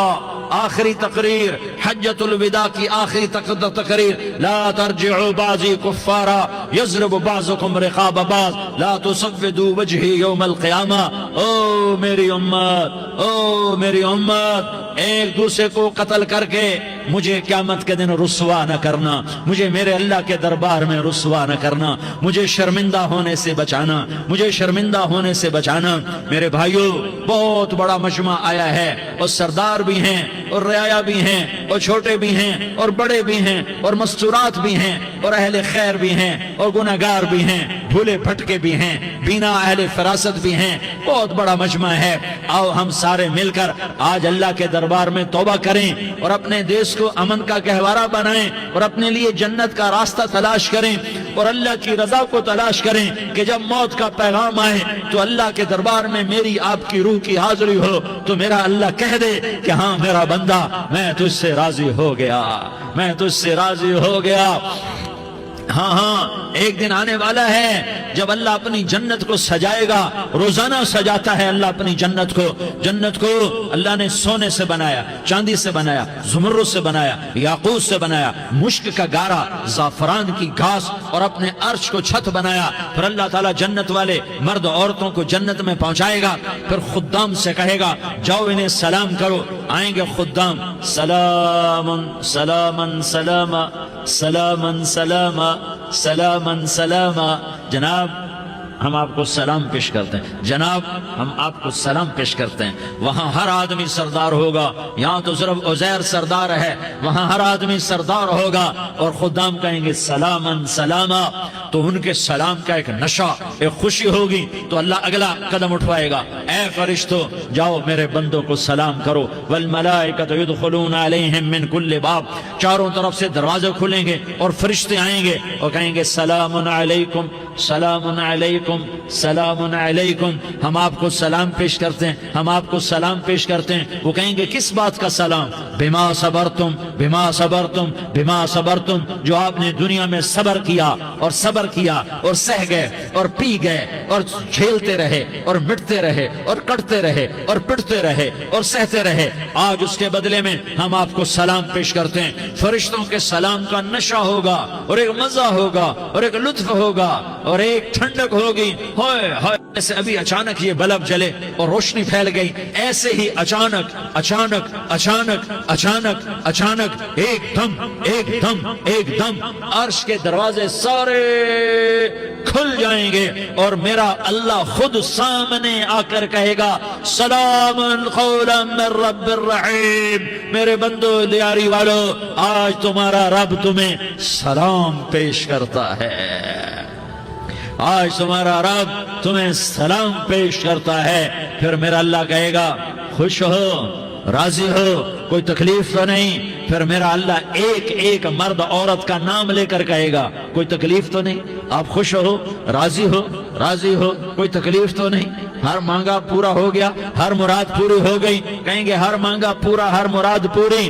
آخری تقریر، حجۃ الوداع کی آخری تقریر، لا ترجعوا بعضی کفارا یضرب بعضکم رقاب بعض لا تصودوا وجہی یوم القیامہ۔ او میری امت، او میری امت، ایک دوسرے کو قتل کر کے مجھے قیامت کے دن رسوا نہ کرنا، مجھے میرے اللہ کے دربار میں رسوا نہ کرنا، مجھے شرمندہ ہونے سے بچانا، مجھے شرمندہ ہونے سے بچانا۔ میرے بھائیو، بہت بڑا مجمع آیا ہے، اور سردار بھی ہیں اور رعایا بھی ہیں اور چھوٹے بھی ہیں اور بڑے بھی ہیں اور مستورات بھی ہیں اور اہل خیر بھی ہیں اور گناہگار بھی ہیں، بھولے بھٹکے بھی ہیں، بینا اہل فراست بھی ہیں، بہت بڑا مجمع ہے۔ آؤ ہم سارے مل کر آج اللہ کے دربار میں توبہ کریں اور اپنے دیش کو امن کا گہوارہ بنائیں اور اپنے لیے جنت کا راستہ تلاش کریں اور اللہ کی رضا کو تلاش کریں کہ جب موت کا پیغام آئے تو اللہ کے دربار میں میری آپ کی روح کی حاضری ہو تو میرا اللہ کہہ دے کہ ہاں میرا بندہ، میں تجھ سے راضی ہو گیا، میں تجھ سے راضی ہو گیا۔ ہاں ہاں، ایک دن آنے والا ہے جب اللہ اپنی جنت کو سجائے گا، روزانہ سجاتا ہے اللہ اپنی جنت کو۔ جنت کو اللہ نے سونے سے بنایا، چاندی سے بنایا، زمرد سے بنایا، یاقوت سے بنایا، مشک کا گارا، زعفران کی گھاس اور اپنے عرش کو چھت بنایا۔ پھر اللہ تعالیٰ جنت والے مرد عورتوں کو جنت میں پہنچائے گا، پھر خدام سے کہے گا جاؤ انہیں سلام کرو۔ آئیں گے خدام، سلام سلام سلام سلام سلام سلام سلام۔ جناب ہم آپ کو سلام پیش کرتے ہیں، جناب ہم آپ کو سلام پیش کرتے ہیں۔ وہاں ہر آدمی سردار ہوگا، یہاں تو صرف عزیر سردار ہے، وہاں ہر آدمی سردار ہوگا اور خدام کہیں گے سلامن سلاما۔ تو ان کے سلام کا ایک نشہ، ایک خوشی ہوگی، تو اللہ اگلا قدم اٹھوائے گا، اے فرشتو جاؤ میرے بندوں کو سلام کرو۔ والملائکۃ یدخلون علیہم من کل باب، چاروں طرف سے دروازے کھلیں گے اور فرشتے آئیں گے اور کہیں گے سلام علیکم، سلام علیکم، علیکم سلام علیکم، ہم آپ کو سلام پیش کرتے ہیں، ہم آپ کو سلام پیش کرتے ہیں۔ وہ کہیں گے کس بات کا سلام؟ بما صبرتم بما صبرتم بما صبرتم، جو آپ نے دنیا میں صبر کیا اور صبر کیا اور سہ گئے اور پی گئے اور جھیلتے رہے اور مٹتے رہے اور کٹتے رہے اور پٹتے رہے اور سہتے رہے، آج اس کے بدلے میں ہم آپ کو سلام پیش کرتے ہیں۔ فرشتوں کے سلام کا نشہ ہوگا اور ایک مزہ ہوگا اور ایک لطف ہوگا اور ایک ٹھنڈک ہوگی۔ ہوئے ہوئے، ایسے ابھی اچانک یہ بلب جلے اور روشنی پھیل گئی، ایسے ہی اچانک اچانک اچانک اچانک اچانک ایک دم ایک دم ایک دم عرش کے دروازے سارے کھل جائیں گے اور میرا اللہ خود سامنے آ کر کہے گا سلام قولا من رب الرحیم، میرے بندو لیاری والو، آج تمہارا رب تمہیں سلام پیش کرتا ہے، آج تمہارا رب تمہیں سلام پیش کرتا ہے۔ پھر میرا اللہ کہے گا خوش ہو، راضی ہو، کوئی تکلیف تو نہیں؟ پھر میرا اللہ ایک ایک مرد عورت کا نام لے کر کہے گا کوئی تکلیف تو نہیں؟ آپ خوش ہو، راضی ہو، راضی ہو، کوئی تکلیف تو نہیں؟ ہر مانگا پورا ہو گیا، ہر مراد پوری ہو گئی؟ کہیں گے ہر مانگا پورا، ہر مراد پوری۔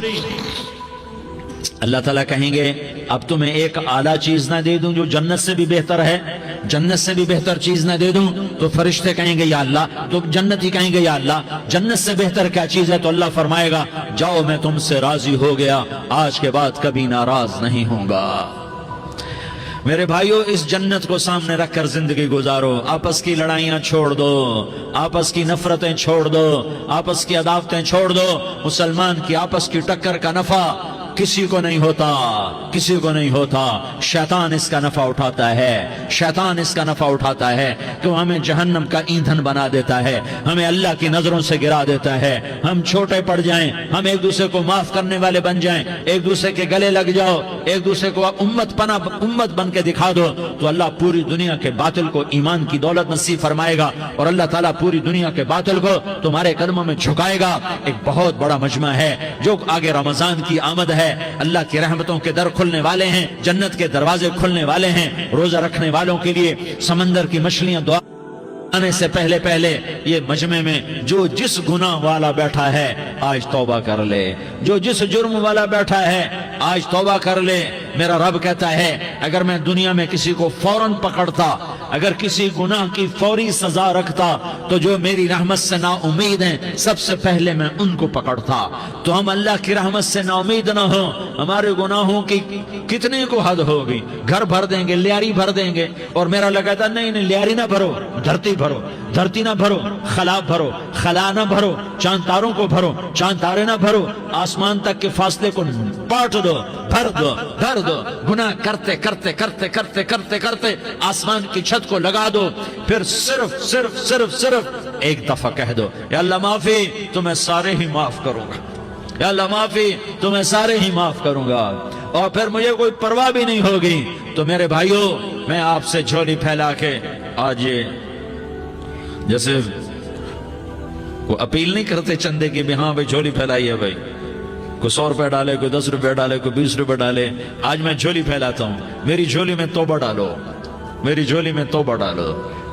اللہ تعالیٰ کہیں گے اب تمہیں ایک اعلیٰ چیز نہ دے دوں جو جنت سے بھی بہتر ہے؟ جنت سے بھی بہتر چیز نہ دے دوں؟ تو فرشتے کہیں گے یا اللہ، تو جنتی کہیں گے یا اللہ جنت سے بہتر کیا چیز ہے؟ تو اللہ فرمائے گا جاؤ میں تم سے راضی ہو گیا، آج کے بعد کبھی ناراض نہیں ہوں گا۔ میرے بھائیو، اس جنت کو سامنے رکھ کر زندگی گزارو، آپس کی لڑائیاں چھوڑ دو، آپس کی نفرتیں چھوڑ دو، آپس کی عداوتیں چھوڑ دو۔ مسلمان کی آپس کی ٹکر کا نفع کسی کو نہیں ہوتا، کسی کو نہیں ہوتا۔ شیطان اس کا نفع اٹھاتا ہے، شیطان اس کا نفع اٹھاتا ہے کہ وہ ہمیں جہنم کا ایندھن بنا دیتا ہے، ہمیں اللہ کی نظروں سے گرا دیتا ہے، ہم چھوٹے پڑ جائیں، ہم ایک دوسرے کو معاف کرنے والے بن جائیں، ایک دوسرے کے گلے لگ جاؤ، ایک دوسرے کو امت بن کے دکھا دو، تو اللہ پوری دنیا کے باطل کو ایمان کی دولت نصیب فرمائے گا اور اللہ تعالیٰ پوری دنیا کے باطل کو تمہارے قدموں میں جھکائے گا۔ ایک بہت بڑا مجمع ہے جو آگے رمضان کی آمد ہے، اللہ کی رحمتوں کے در کھلنے والے ہیں، جنت کے دروازے کھلنے والے ہیں، روزہ رکھنے والوں کے لیے سمندر کی مچھلیاں دعا آنے سے پہلے پہلے یہ مجمع میں جو جس گناہ والا بیٹھا ہے آج توبہ کر لے، جو جس جرم والا بیٹھا ہے آج توبہ کر لے۔ میرا رب کہتا ہے اگر میں دنیا میں کسی کو فوراً پکڑتا، اگر کسی گناہ کی فوری سزا رکھتا تو جو میری رحمت سے نا امید ہیں سب سے پہلے میں ان کو پکڑتا۔ تو ہم اللہ کی رحمت سے نا امید نہ ہو، ہمارے گناہوں کی کتنے کو حد ہوگی، گھر بھر دیں گے، لیاری بھر دیں گے، اور میرا اللہ کہتا نہیں نہیں لیاری نہ بھرو، دھرتی بھرو، دھرتی نہ بھرو، خلا بھرو، خلا نہ بھرو، چاند تاروں کو بھرو، چاند تارے نہ بھرو، آسمان تک کے فاصلے کو پاٹ دو، بھر دو، بھر دو، گناہ کرتے کرتے کرتے کرتے کرتے کرتے آسمان کی چھت کو لگا دو، پھر صرف صرف صرف صرف ایک دفعہ کہہ دو یا اللہ معافی، تو میں سارے ہی معاف کروں گا، یا اللہ معافی، تو میں سارے ہی معاف کروں گا، اور پھر مجھے کوئی پرواہ بھی نہیں ہوگی۔ تو میرے بھائیو، میں آپ سے جھولی پھیلا کے آج یہ جیسے وہ اپیل نہیں کرتے چندے کی بھی ہاں بھائی جھولی پھیلائیے، بھائی کوئی 100 روپے ڈالے، کوئی 10 روپے ڈالے، کوئی 20 روپے ڈالے، آج میں جھولی پھیلاتا ہوں، میری جھولی میں توبہ ڈالو، میری جھولی میں توبہ ڈالو۔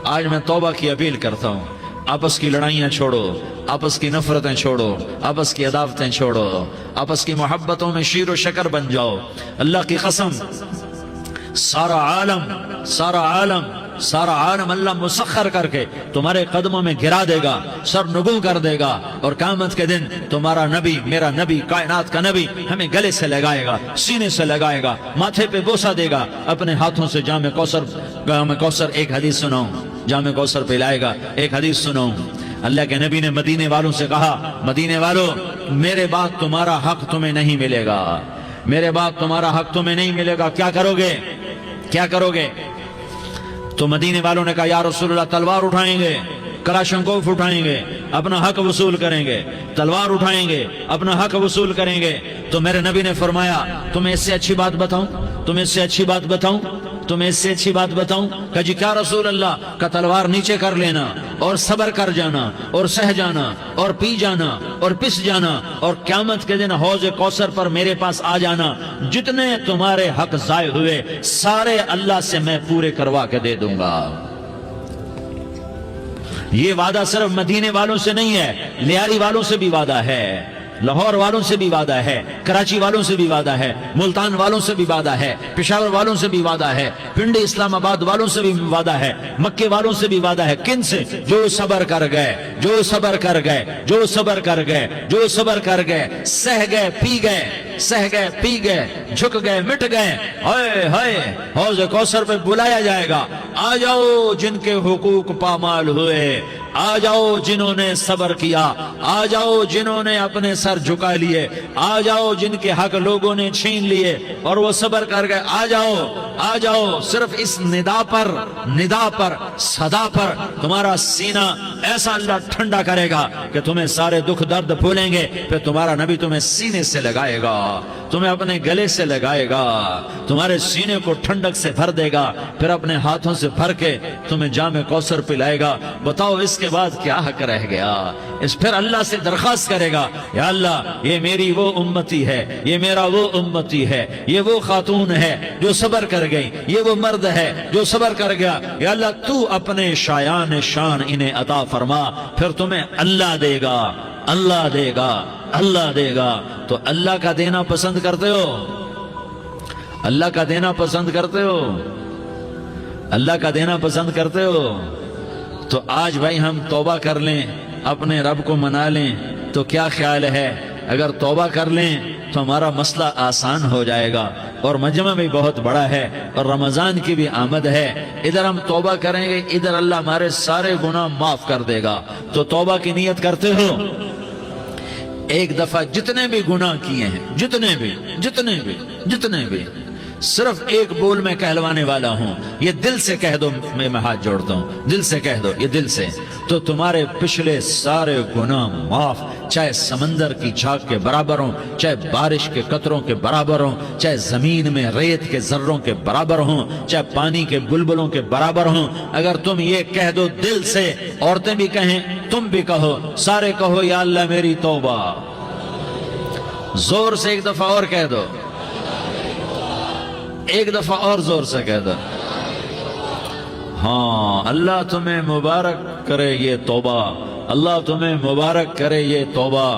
آج میں توبہ کی اپیل کرتا ہوں، آپس کی لڑائیاں چھوڑو، آپس کی نفرتیں چھوڑو، آپس کی عداوتیں چھوڑو، آپس کی محبتوں میں شیر و شکر بن جاؤ۔ اللہ کی قسم، سارا عالم اللہ مسخر کر کے تمہارے قدموں میں گرا دے گا، سر نگوں کر دے گا، اور قیامت کے دن تمہارا نبی، میرا نبی، کائنات کا نبی ہمیں گلے سے لگائے گا، سینے سے لگائے گا، ماتھے پہ بوسہ دے گا، اپنے ہاتھوں سے جام کوثر ایک حدیث سناؤں، جام کوثر پلائے گا، ایک حدیث سناؤں۔ اللہ کے نبی نے مدینے والوں سے کہا، مدینے والوں میرے بعد تمہارا حق تمہیں نہیں ملے گا، میرے بعد تمہارا حق تمہیں نہیں ملے گا، کیا کرو گے، کیا کرو گے؟ تو مدینے والوں نے کہا یا رسول اللہ تلوار اٹھائیں گے، کلاشنکوف اٹھائیں گے، اپنا حق وصول کریں گے، تلوار اٹھائیں گے، اپنا حق وصول کریں گے۔ تو میرے نبی نے فرمایا تمہیں اس سے اچھی بات بتاؤں، تمہیں اس سے اچھی بات بتاؤں، تمہیں اس سے اچھی بات بتاؤں؟ کہ جی کیا رسول اللہ؟ کا تلوار نیچے کر لینا اور صبر کر جانا اور سہ جانا اور پی جانا اور پس جانا، اور قیامت کے دن حوض کوثر پر میرے پاس آ جانا، جتنے تمہارے حق ضائع ہوئے سارے اللہ سے میں پورے کروا کے دے دوں گا۔ یہ وعدہ صرف مدینے والوں سے نہیں ہے، لیاری والوں سے بھی وعدہ ہے، لاہور والوں سے بھی وعدہ ہے، کراچی والوں سے بھی وعدہ ہے، ملتان والوں سے بھی وعدہ ہے، پشاور والوں سے بھی وعدہ ہے، پنڈی اسلام آباد والوں سے بھی وعدہ ہے، مکے والوں سے بھی وعدہ ہے۔ کن سے؟ جو صبر کر گئے، جو صبر کر گئے، جو صبر کر گئے، جو صبر کر گئے، سہ گئے پی گئے، سہ گئے پی گئے، جھک گئے مٹ گئے۔ ہائے ہائے، حوض کوثر پہ بلایا جائے گا، آ جاؤ جن کے حقوق پامال ہوئے، آ جاؤ جنہوں نے صبر کیا، آ جاؤ جنہوں نے اپنے سر جھکا لیے، آ جاؤ جن کے حق لوگوں نے چھین لیے اور وہ صبر کر گئے، آ جاؤ آ جاؤ۔ صرف اس ندا پر صدا پر تمہارا سینہ ایسا اللہ ٹھنڈا کرے گا کہ تمہیں سارے دکھ درد بھولیں گے، پھر تمہارا نبی تمہیں سینے سے لگائے گا، تمہیں اپنے گلے سے لگائے گا، تمہارے سینے کو ٹھنڈک سے بھر دے گا، پھر اپنے ہاتھوں سے بھر کے تمہیں جام کوثر پلائے گا۔ بتاؤ اس کے بعد کیا حق رہ گیا؟ اس پھر اللہ سے درخواست کرے گا، یا اللہ یہ میری وہ امتی ہے، یہ میرا وہ امتی ہے، یہ وہ خاتون ہے جو صبر کر گئی، یہ وہ مرد ہے جو صبر کر گیا، یا اللہ تو اپنے شایان شان انہیں عطا فرما۔ پھر تمہیں اللہ دے گا، اللہ دے گا، اللہ دے گا۔ تو اللہ کا دینا پسند کرتے ہو؟ اللہ کا دینا پسند کرتے ہو؟ اللہ کا دینا پسند کرتے ہو؟ تو آج بھائی ہم توبہ کر لیں، اپنے رب کو منا لیں، تو کیا خیال ہے اگر توبہ کر لیں تو ہمارا مسئلہ آسان ہو جائے گا، اور مجمع بھی بہت بڑا ہے اور رمضان کی بھی آمد ہے، ادھر ہم توبہ کریں گے، ادھر اللہ ہمارے سارے گناہ معاف کر دے گا۔ تو توبہ کی نیت کرتے ہو؟ ایک دفعہ جتنے بھی گناہ کیے ہیں، جتنے بھی صرف ایک بول میں کہلوانے والا ہوں، یہ دل سے کہہ دو، میں ہاتھ جوڑتا ہوں، دل سے کہہ دو، یہ دل سے، تو تمہارے پچھلے سارے گناہ معاف، چاہے سمندر کی جھاگ کے برابر ہوں، چاہے بارش کے قطروں کے برابر ہوں، چاہے زمین میں ریت کے ذروں کے برابر ہوں، چاہے پانی کے بلبلوں کے برابر ہوں۔ اگر تم یہ کہہ دو دل سے، عورتیں بھی کہیں، تم بھی کہو، سارے کہو، یا اللہ میری توبہ۔ زور سے ایک دفعہ اور کہہ دو، ایک دفعہ اور زور سے کہہ دو۔ ہاں، اللہ تمہیں مبارک کرے یہ توبہ، اللہ تمہیں مبارک کرے یہ توبہ،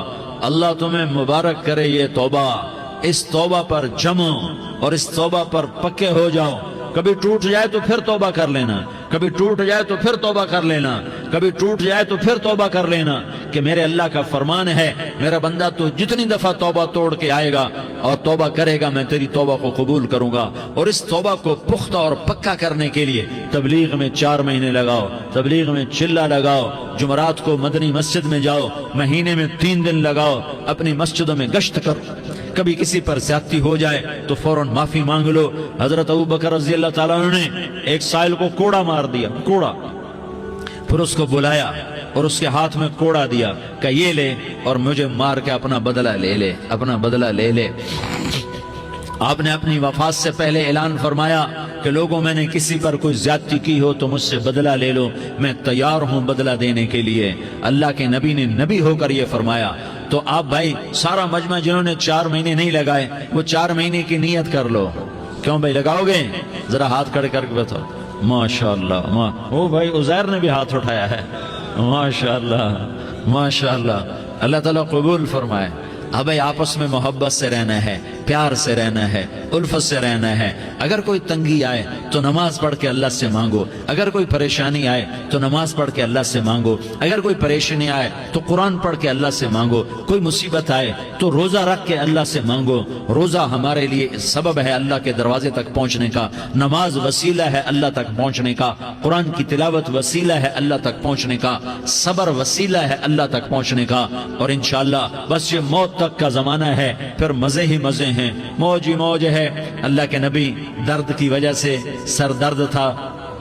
اللہ تمہیں مبارک کرے یہ توبہ۔ اس توبہ پر جمو اور اس توبہ پر پکے ہو جاؤ۔ کبھی ٹوٹ جائے تو پھر توبہ کر لینا، کبھی ٹوٹ جائے تو پھر توبہ کر لینا، کبھی ٹوٹ جائے تو پھر توبہ کر لینا، کہ میرے اللہ کا فرمان ہے، میرا بندہ تو جتنی دفعہ توبہ توڑ کے آئے گا اور توبہ کرے گا، میں تیری توبہ کو قبول کروں گا۔ اور اس توبہ کو پختہ اور پکا کرنے کے لیے تبلیغ میں 4 مہینے لگاؤ، تبلیغ میں چلہ لگاؤ، جمعرات کو مدنی مسجد میں جاؤ، مہینے میں 3 دن لگاؤ، اپنی مسجدوں میں گشت کرو۔ کبھی کسی پر زیادتی ہو جائے تو فوراً معافی مانگ لو۔ حضرت ابوبکر رضی اللہ تعالیٰ عنہ نے ایک سائل کو کوڑا مار دیا، کوڑا، پھر اس کو بلایا اور اس کے ہاتھ میں کوڑا دیا کہ یہ لے اور مجھے مار کے اپنا بدلہ لے لے، اپنا بدلہ لے لے۔ آپ نے اپنی وفات سے پہلے اعلان فرمایا کہ لوگوں، میں نے کسی پر کوئی زیادتی کی ہو تو مجھ سے بدلہ لے لو، میں تیار ہوں بدلہ دینے کے لیے۔ اللہ کے نبی نے نبی ہو کر یہ فرمایا۔ تو آپ بھائی سارا مجمع جنہوں نے 4 مہینے نہیں لگائے، وہ 4 مہینے کی نیت کر لو۔ کیوں بھائی لگاؤ گے؟ ذرا ہاتھ کھڑے کر کے بتاؤ۔ ماشاءاللہ، وہ بھائی عزیر نے بھی ہاتھ اٹھایا ہے، ماشاءاللہ ماشاءاللہ، اللہ تعالیٰ قبول فرمائے۔ اب آپس میں محبت سے رہنا ہے، پیار سے رہنا ہے، الفت سے رہنا ہے۔ اگر کوئی تنگی آئے تو نماز پڑھ کے اللہ سے مانگو، اگر کوئی پریشانی آئے تو نماز پڑھ کے اللہ سے مانگو، اگر کوئی پریشانی آئے تو قرآن پڑھ کے اللہ سے مانگو، کوئی مصیبت آئے تو روزہ رکھ کے اللہ سے مانگو۔ روزہ ہمارے لیے سبب ہے اللہ کے دروازے تک پہنچنے کا، نماز وسیلہ ہے اللہ تک پہنچنے کا، قرآن کی تلاوت وسیلہ ہے اللہ تک پہنچنے کا، صبر وسیلہ ہے اللہ تک پہنچنے کا۔ اور انشاءاللہ بس یہ موت تک کا زمانہ ہے، پھر مزے ہی مزے ہیں، موج ہی موج ہے۔ اللہ کے نبی درد کی وجہ سے سر درد تھا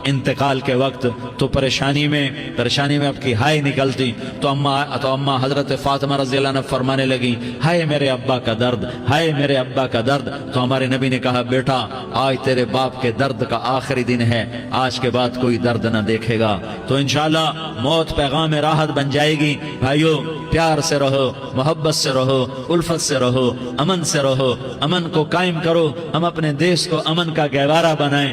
انتقال کے وقت، تو پریشانی میں اب کی ہائے نکلتی تو اما حضرت فاطمہ رضی اللہ عنہ فرمانے لگی، ہائے میرے ابا کا درد، ہائے میرے ابا کا درد۔ تو ہمارے نبی نے کہا، بیٹا آج تیرے باپ کے درد کا آخری دن ہے، آج کے بعد کوئی درد نہ دیکھے گا۔ تو انشاءاللہ موت پیغام راحت بن جائے گی۔ بھائیو پیار سے رہو، محبت سے رہو، الفت سے رہو، امن سے رہو، امن کو قائم کرو۔ ہم اپنے دیش کو امن کا گہوارہ بنائیں،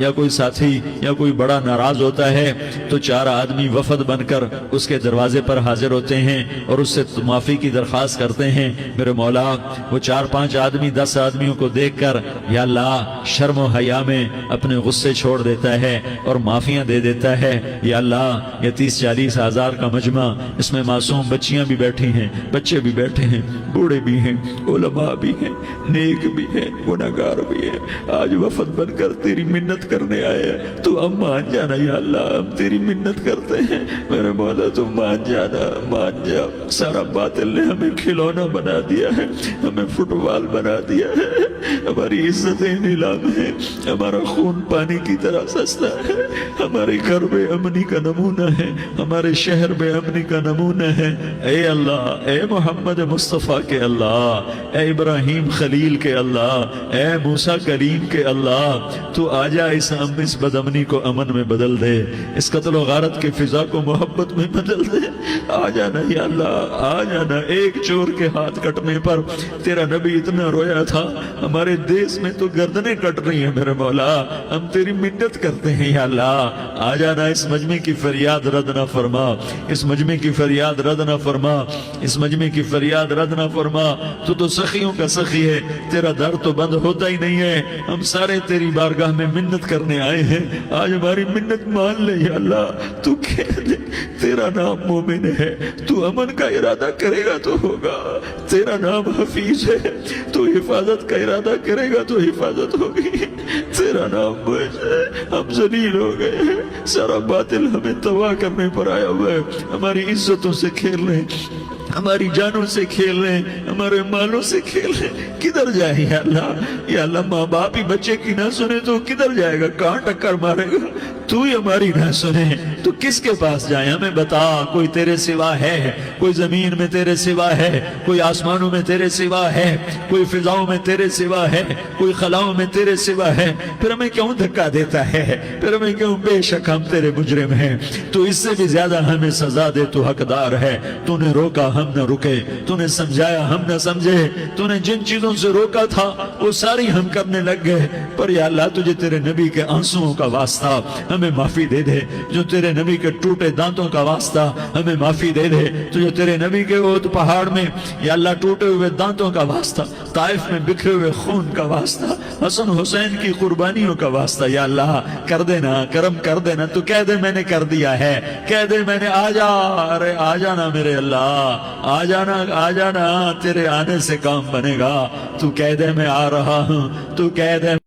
یا کوئی ساتھی یا کوئی بڑا ناراض ہوتا ہے تو 4 آدمی وفد بن کر اس کے دروازے پر حاضر ہوتے ہیں اور اس سے معافی کی درخواست کرتے ہیں. میرے مولا وہ 4-5 آدمی 10 آدمیوں کو دیکھ کر یا اللہ شرم و حیا میں اپنے غصے چھوڑ دیتا ہے اور معافیاں دے دیتا ہے. یا اللہ یہ 30-40 ہزار کا مجمع، اس میں معصوم بچیاں بھی بیٹھی ہیں، بچے بھی بیٹھے ہیں، بوڑھے بھی ہیں، علماء بھی ہیں، نیک بھی ہیں، گناہگار بھی ہیں. آج وفد بن کر تیری منت کرنے آئے ہیں، تو ہم مان جانا یا اللہ، ہم تیری منت کرتے ہیں. میرے مولا تو مان جانا، مان جا. سارا باطل نے ہمیں کھلونا بنا دیا ہے، ہمیں فٹ بال بنا دیا ہے، ہماری عزتیں نیلام ہیں، ہمارا خون پانی کی طرح سستا ہے، ہمارے گھر بے امنی کا نمونہ ہے، ہمارے شہر بے امنی کا نمونہ ہے. اے اللہ، اے محمد مصطفیٰ کے اللہ، اے ابراہیم خلیل کے اللہ، اے موسیٰ کلیم کے اللہ، تو آجا اس بد امنی کو امن میں بدل دے، اس قتل و غارت کی فضا کو محبت میں بدل دے. آ جانا یا اللہ، آ جانا. ایک چور کے ہاتھ کٹنے پر تیرا نبی اتنا رویا تھا، ہمارے دیس میں تو گردنیں کٹ رہی ہیں. میرے مولا ہم تیری منت کرتے ہیں یا اللہ، آ جانا. اس مجمع کی فریاد رد نہ فرما، اس مجمع کی فریاد رد نہ فرما، اس مجمع کی فریاد رد نہ فرما. تو سخیوں کا سخی ہے، تیرا در تو بند ہوتا ہی نہیں ہے. ہم سارے تیری بارگاہ میں منت کرنے آئے ہیں، آج ہماری منت مان لے یا اللہ. تو کہہ دے تیرا نام مومن ہے، تو امن کا ارادہ کرے گا تو ہوگا. تیرا نام حفیظ ہے، تو حفاظت کا ارادہ کرے گا تو حفاظت ہوگی. تیرا نام بوجھ ہے، ہم ذلیل ہو گئے ہیں، سارا باطل ہمیں تباہ کرنے پر آیا ہوا ہے. ہماری عزتوں سے کھیل رہے ہیں، ہماری جانوں سے کھیل رہے ہیں، ہمارے مالوں سے کھیل رہے ہیں. کدھر جائے یا اللہ؟ یا اللہ ماں باپ ہی بچے کی نہ سنے تو کدھر جائے گا؟ کہاں ٹکر مارے گا؟ تو ہی ہماری نہ سنے تو کس کے پاس جائیں؟ ہمیں بتا. کوئی تیرے سوا ہے؟ کوئی زمین میں تیرے سوا ہے؟ کوئی آسمانوں میں تیرے سوا ہے؟ کوئی فضاؤں میں تیرے سوا ہے؟ کوئی خلاؤں میں تیرے سوا ہے؟ پھر ہمیں کیوں دھکا دیتا ہے؟ پھر ہمیں کیوں؟ بے شک ہم تیرے مجرم ہیں، تو اس سے بھی زیادہ ہمیں سزا دے. تو حقدار ہے. تو نے روکا ہم نہ رکے، تو نے سمجھایا ہم نہ سمجھے، تو نے جن چیزوں سے روکا تھا وہ ساری ہم کرنے لگ گئے. پر یا اللہ تجھے تیرے نبی کے آنسوؤں کا واسطہ ہمیں معافی دے دے. جو تیرے نبی کے ٹوٹے دانتوں کا واسطہ ہمیں معافی دے دے. تجھے تیرے نبی کے احد پہاڑ میں یا اللہ ٹوٹے ہوئے دانتوں کا واسطہ، طائف میں بکھرے ہوئے خون کا واسطہ، حسن حسین کی قربانیوں کا واسطہ یا اللہ کر دینا، کرم کر دینا. تو کہہ دے میں نے کر دیا ہے، کہہ دے میں نے. آ جا، ارے آ جانا میرے اللہ، آ جانا، آ جانا. تیرے آنے سے کام بنے گا. تو کہہ دے میں آ رہا ہوں، تو کہہ دے